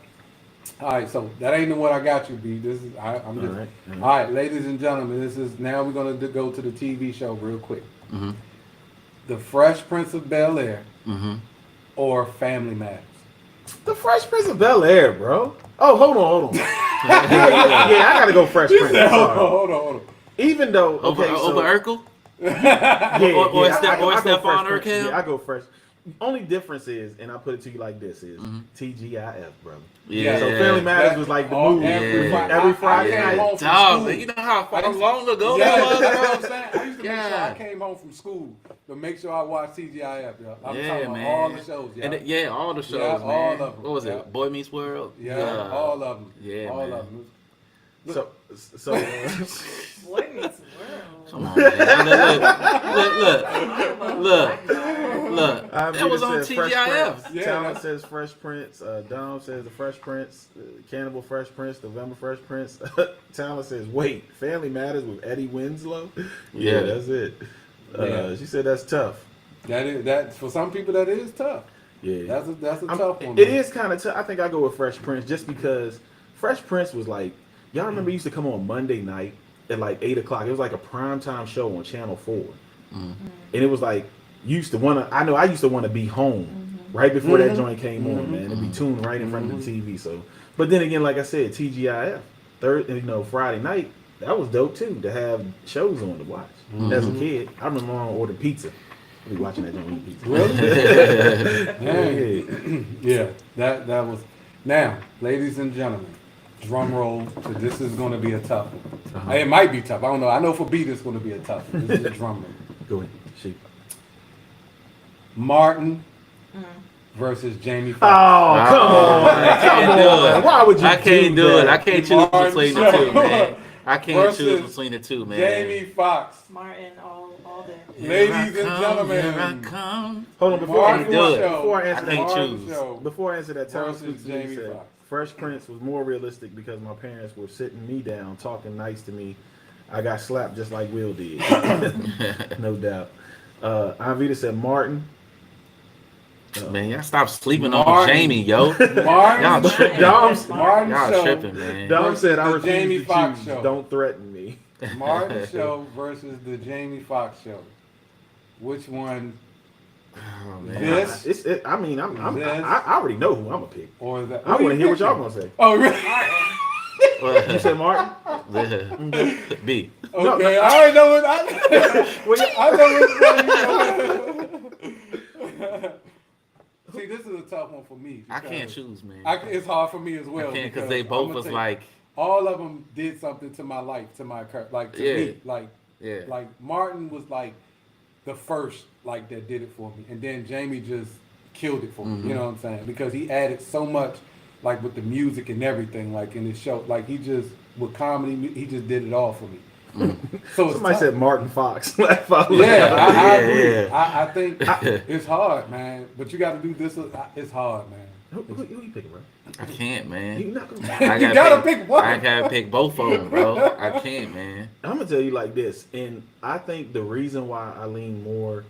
all right, so that ain't the one I got you, B. This is, I'm just, All right. all right, ladies and gentlemen, now we're going to go to the TV show real quick. Mm-hmm. The Fresh Prince of Bel-Air Mm-hmm. or Family Matters. The Fresh Prince of Bel-Air, bro. Oh, hold on. yeah, I gotta go Fresh Prince. I'm sorry. Hold on. Even though, Over okay, so, Urkel? yeah, or yeah, I go Stephon Fresh Prince. Urkel? Yeah, I go Fresh. Only difference is, and I put it to you like this, is TGIF, brother. Yeah. So Family Matters was like the movie Every every Friday I came night. home from Dog, school. you know how I used- long ago Yeah, that was? that's what I'm saying. I used to make sure I God. came home from school to make sure I watched TGIF, yo. I'm Yeah, talking man. about all the shows, yo. And all the shows, Yeah, man. all of them. What was Yeah. it? Boy Meets World? Yeah, all of them. Yeah, all man. of them. So Boy Meets World. Come on, man. Look. That was on TGIF. Yeah, Talent that's- says Fresh Prince. Dom says the Fresh Prince. Cannibal Fresh Prince. November Fresh Prince. Talent says wait. Family Matters with Eddie Winslow. Yeah, Yeah. that's it. Yeah. She said that's tough. That for some people that is tough. Yeah, That's a tough one. It man. is kind of tough. I think I go with Fresh Prince just because Fresh Prince was like, y'all remember it used to come on Monday night at like 8 o'clock. It was like a primetime show on Channel 4, and it was like you used to want to. I know I used to want to be home right before that joint came on, man, and be tuned right in front of the TV. So, but then again, like I said, TGIF Friday night, that was dope too to have shows on to watch. As a kid, I remember Mom ordered pizza. I be watching that joint eat pizza. Dang. Yeah, that was. Now, ladies and gentlemen, drum roll. So this is going to be a tough one. It might be tough. I don't know. I know for B, this is going to be a tough one. This is a drum roll. Go ahead, shoot. Martin versus Jamie Oh, Foxx. come on, I can't come do on. it. Why would you? I can't do that? it. I can't choose between the two, man. I can't choose versus between the two, man. Jamie Foxx. Martin all day. Ladies and Here I gentlemen. come. Hold on, before Martin before I I answer can't that, choose. before I answer that, Tom versus speaks to me. Jamie Said, Foxx. Fresh Prince was more realistic because my parents were sitting me down, talking nice to me. I got slapped just like Will did, no doubt. Avita said Martin. Man, y'all stop sleeping on Martin. Jamie, yo. Martin, Y'all tripping. Martin Y'all show. tripping, man. Dom said I The refuse Jamie to Foxx choose. show. Don't threaten me. Martin show versus the Jamie Foxx show. Which one? Oh, man. This I already know who I'm gonna pick. or that? I want to hear what y'all gonna say. Oh, really? You said Martin? B. Okay, I already know what I know what. See, this is a tough one for me. I can't choose, man. It's hard for me as well. I can't because they both was like, all of them did something to my life, to my like to me, yeah. like Martin was like the first like that did it for me, and then Jamie just killed it for me. You know what I'm saying? Because he added so much, like with the music and everything, like in his show, like he just with comedy, he just did it all for me. So Somebody said Martin Fox. I agree. Yeah. I think it's hard, man. But you got to do this. It's hard, man. Who you picking, bro? I can't, man. You not gonna. You gotta pick one. I gotta pick both of them, bro. I can't, man. I'm gonna tell you like this, and I think the reason why I lean more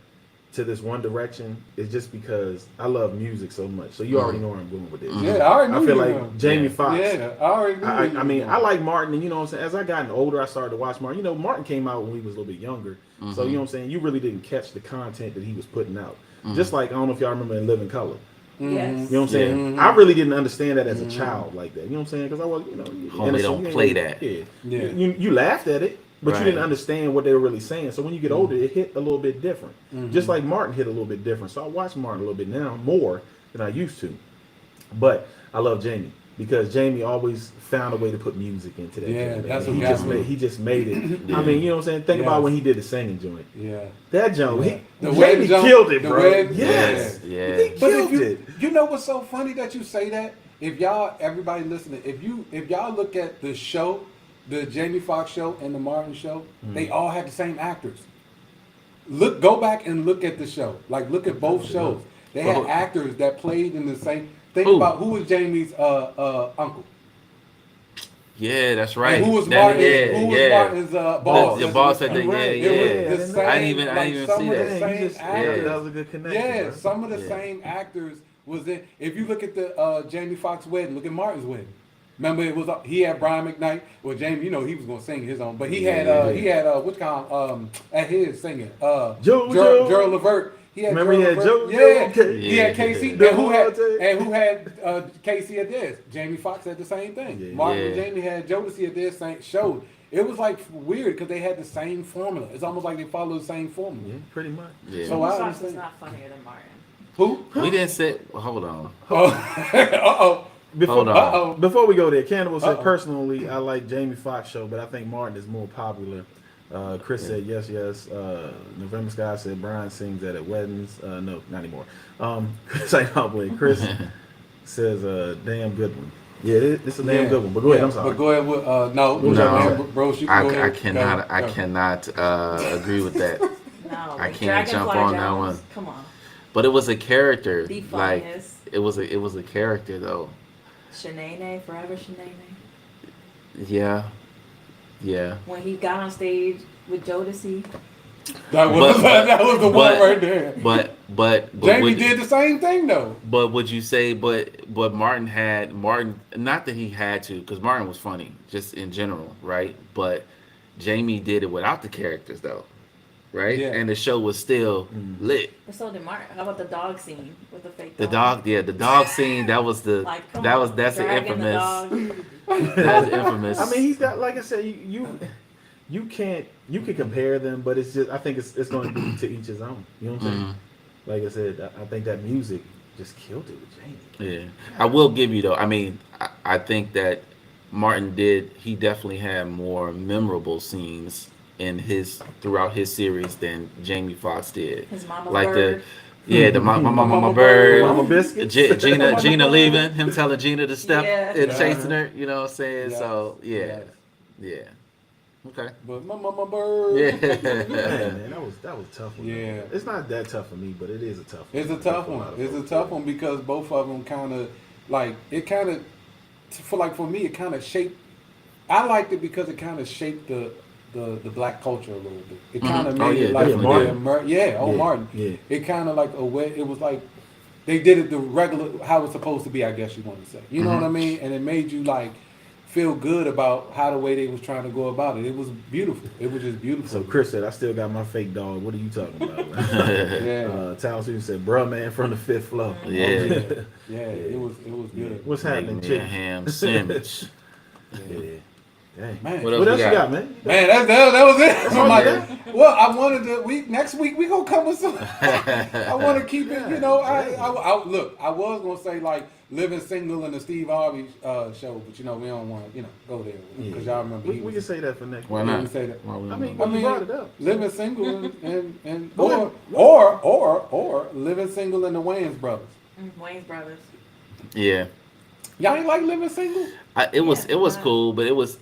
to this one direction is just because I love music so much. So you already know where I'm going with this. Yeah, I already knew I feel you like were. Jamie Foxx. Yeah, I already knew. I mean, I like Martin, and you know what I'm saying. As I gotten older, I started to watch Martin. You know, Martin came out when we was a little bit younger, so you know what I'm saying. You really didn't catch the content that he was putting out. Just like I don't know if y'all remember in Living Color. Yes. You know what I'm saying? I really didn't understand that as a child like that. You know what I'm saying? Because I was, you know, Homie innocent. don't You play ain't- that. Yeah. You laughed at it, but you Right. didn't understand what they were really saying. So when you get older, it hit a little bit different. Just like Martin hit a little bit different. So I watch Martin a little bit now more than I used to. But I love Jamie because Jamie always found a way to put music into that. Yeah, joint, that's man. what he just made it. Yeah. I mean, you know what I'm saying? Think about Yes. when he did the singing joint. Yeah. That joint, Yeah. The Jamie wedding jump, killed it, the bro. wedding- Yes. Yeah. He But killed if it. you know what's so funny that you say that? If y'all, everybody listening, if y'all look at the show, the Jamie Foxx show and the Martin show, they all have the same actors. Go back and look at the show. Like, look at both shows. They had actors that played in the same. Think Who? about who was Jamie's uncle. Yeah, that's right. And who was That- Martin's? yeah, who was yeah. Martin's boss? The boss at the Right. yeah, It yeah. was the same, I didn't even some see of the that. same actors. That was a good connection. Yeah, bro. some of the Yeah. same actors was in. If you look at the Jamie Foxx wedding, look at Martin's wedding. Remember, it was he had Brian McKnight. Well, Jamie, you know he was gonna sing his own, but he had what kind at his singing Gerald Levert. He had Remember he had Levert. JoJo? Yeah, he had Casey. Yeah. And who had Casey at theirs? Jamie Foxx had the same thing. Yeah. Martin and Yeah. Jamie had Jodeci at their same show. It was like weird because they had the same formula. It's almost like they followed the same formula. Yeah, pretty much. Yeah. So I Fox is understand. not funnier than Martin. Who? We didn't say. Hold on. Oh. Hold on. Uh-oh. Before we go there, Cannibal said, Uh-oh. personally, I like Jamie Foxx show, but I think Martin is more popular. Chris said, yes. November Sky said, Brian sings that at weddings. No, not anymore. Chris ain't probably. Chris says, damn good one. Yeah, this is a damn good one. But go ahead, I'm sorry. But go ahead with, no, bro, you can go ahead. I cannot agree with that. No, I like can't jump Dragonfly on that Jones, one. Come on. But it was a character. The Like funniest. it was a character though. Shanae, forever Shanae. Yeah. Yeah. When he got on stage with Jodeci. That was the one but- right there. But Jamie would- did the same thing though. But would you say, but Martin, not that he had to, because Martin was funny, just in general, right? But Jamie did it without the characters, though, right? Yeah. And the show was still lit. But so did Martin. How about the dog scene with the fake The dog? the dog scene, that was the, Like, come that's on, the dragging the infamous, dog. that's infamous. I mean, he's got, like I said, you can compare them, but it's just, I think it's going to be to each his own. You know what I'm saying? Like I said, I think that music just killed it with Jamie. Yeah, I will give you though. I mean, I think that Martin he definitely had more memorable scenes throughout his series than Jamie Foxx did. His mama Like bird. the mama bird, Mama Biscuits. Gina leaving, him telling Gina to step Yeah. and chasing her. You know what I'm saying? Yes. So yeah, Yes. yeah. Okay. But my bird. Yeah. Man, that was a tough one. Yeah. It's not that tough for me, but it is a tough one. It's a tough one. It's a tough one because both of them kind of like it kind of for me it kind of shaped. I liked it because it kind of shaped the black culture a little bit. It kind of made it like Martin. Martin. Yeah. It kind of like a way. It was like they did it the regular how it's supposed to be. I guess you want to say. You know what I mean? And it made you like feel good about how the way they was trying to go about it. It was beautiful. It was just beautiful. So Chris said, I still got my fake dog. What are you talking about? Yeah. Townsend said, bruh, man, from the 5th floor. Yeah. Yeah, it was good. What's happening, Make me chick? a ham sandwich. Yeah. Dang. Man. What What else we you got? got, man? Man, that was it. all Like, you got? well, I wanted to. Next week we gonna come with some. I want to keep it. You know, I look. I was gonna say like living single in the Steve Harvey show, but you know we don't want to go there because y'all remember. We can say that for next Why week. not? We can say that. Why we I not? mean, you brought it up. Living single and Go or living single in the Wayans brothers. Wayne's Brothers. Yeah. Y'all ain't like living single? It was cool, but it was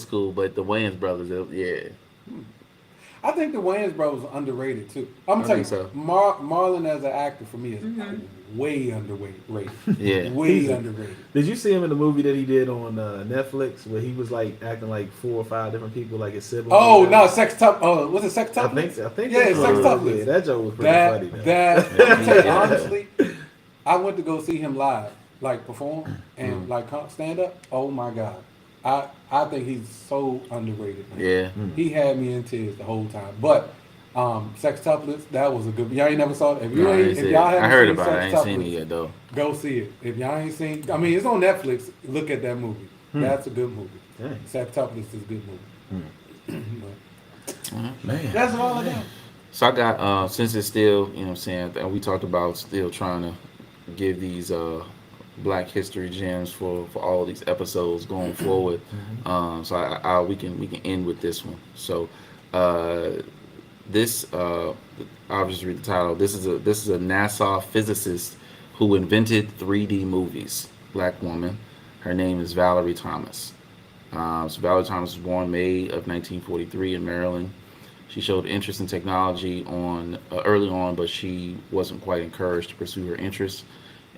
cool, but the Wayans brothers, I think the Wayans brothers are underrated too. I'm gonna tell you, think so. Marlon as an actor for me is way underrated. Yeah. Way underrated. Did you see him in the movie that he did on Netflix where he was like acting like 4 or 5 different people, like his siblings? Oh no, sex tup. Was it sex I tup? think Yeah, that's sex what it tup. was. Yeah, that joke was pretty funny. Though. That tell you, honestly, I went to go see him live, like perform and like stand up. Oh my god, I think he's so underrated. Man. yeah. He had me in tears the whole time. But Sextuplets, that was a good. Y'all ain't never saw it. If you No, ain't, if y'all haven't I heard seen about it. I ain't seen it Sextuplets, yet though. go see it. If y'all ain't seen, I mean, it's on Netflix. Look at that movie. That's a good movie. Dang. Sextuplets is a good movie. Man. That's all I got. So I got since it's still, you know what I'm saying, and we talked about still trying to give these Black History gems for all these episodes going forward. So we can end with this one. So this I'll just read the title. This is a NASA physicist who invented 3D movies. Black woman. Her name is Valerie Thomas. So Valerie Thomas was born May of 1943 in Maryland. She showed interest in technology early on, but she wasn't quite encouraged to pursue her interests.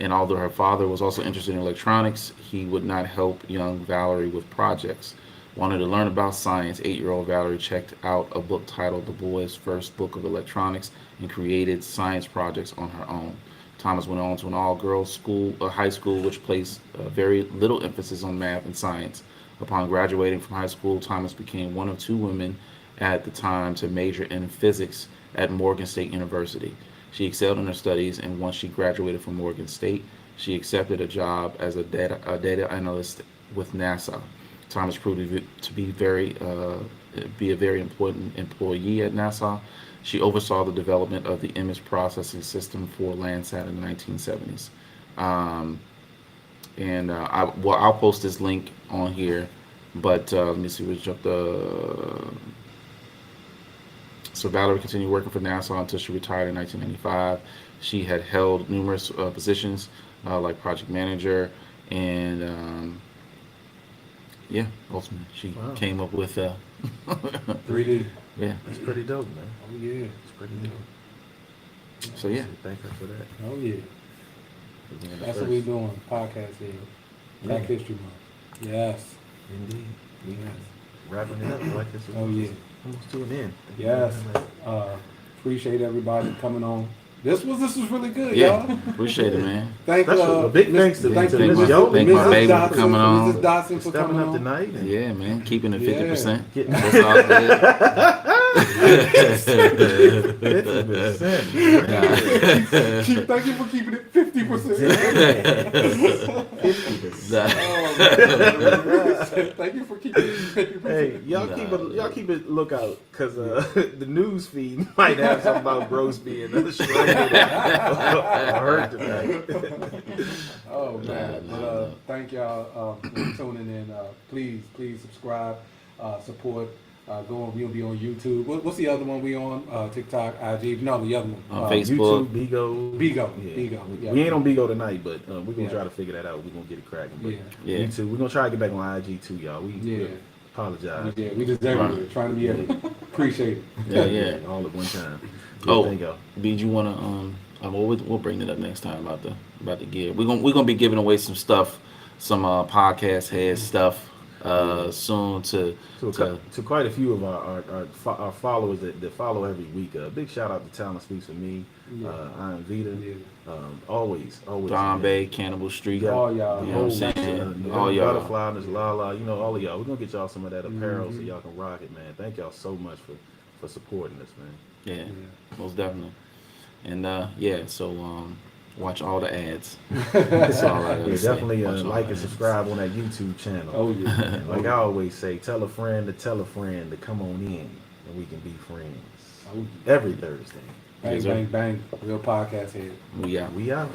And although her father was also interested in electronics, he would not help young Valerie with projects. Wanted to learn about science, 8-year-old Valerie checked out a book titled The Boy's First Book of Electronics and created science projects on her own. Thomas went on to an all-girls high school, which placed very little emphasis on math and science. Upon graduating from high school, Thomas became one of 2 women at the time to major in physics at Morgan State University. She excelled in her studies, and once she graduated from Morgan State, she accepted a job as a data analyst with NASA. Thomas proved to be a very important employee at NASA. She oversaw the development of the image processing system for Landsat in the 1970s. I'll post this link on here, but let me see which of the. So Valerie continued working for NASA until she retired in 1995. She had held numerous positions like project manager, and ultimately she came up with 3D. Yeah. It's pretty dope, man. Oh yeah. It's pretty dope. So yeah. Thank her for that. Oh yeah. That's what we doing. Podcast here. Black History Month. Yes. Indeed. Yes. Wrapping it up like this. Oh yeah. Almost to an end. Yes. Appreciate everybody coming on. This was really good, Yeah. y'all. Appreciate it, man. Thank A big thanks to thank Mrs. Mrs. Yo. Thank my baby for Dotson, coming on. Mrs. Dotson for Stepping coming up on. tonight. And Yeah, man. Keeping it Yeah. 50%. Getting That's all good. 50%. Thank you for keeping it 50%. 50%. Thank you for keeping it 50%. Hey, y'all keep a lookout, cause the news feed might have something about Gross being stranded or hurt tonight. Oh man! But, thank y'all for tuning in. Please subscribe, support. We'll be on YouTube. What's the other one we on? TikTok, IG. No, the other one. On Facebook. YouTube, Bigo. Yeah. Bigo. Yeah. We ain't on Bigo tonight, but we're gonna try to figure that out. We're gonna get it cracking. But Yeah. YouTube, we're gonna try to get back on IG too, y'all. Yeah. Apologize. We just everywhere trying to be appreciated. Yeah. All at one time. Oh, Thank y'all. B, you wanna we'll bring it up next time about the gear. We're gonna be giving away some stuff, some podcast head stuff soon to quite a few of our followers that follow every week. Big shout out to Talent Speaks for Me. I am Vita. Always. Vybe, Cannibal Street. Yeah. All y'all. You know what I'm saying? All y'all. Butterfly, Miss Lala, all of y'all. We're gonna get y'all some of that apparel so y'all can rock it, man. Thank y'all so much for supporting us, man. Yeah, most definitely. And so watch all the ads. That's all I gotta say. Definitely like and ads. subscribe on that YouTube channel. Oh yeah. And like I always say, tell a friend to come on in and we can be friends. Oh, Every Thursday. bang, bang, bang. Real podcast head. We out. We out.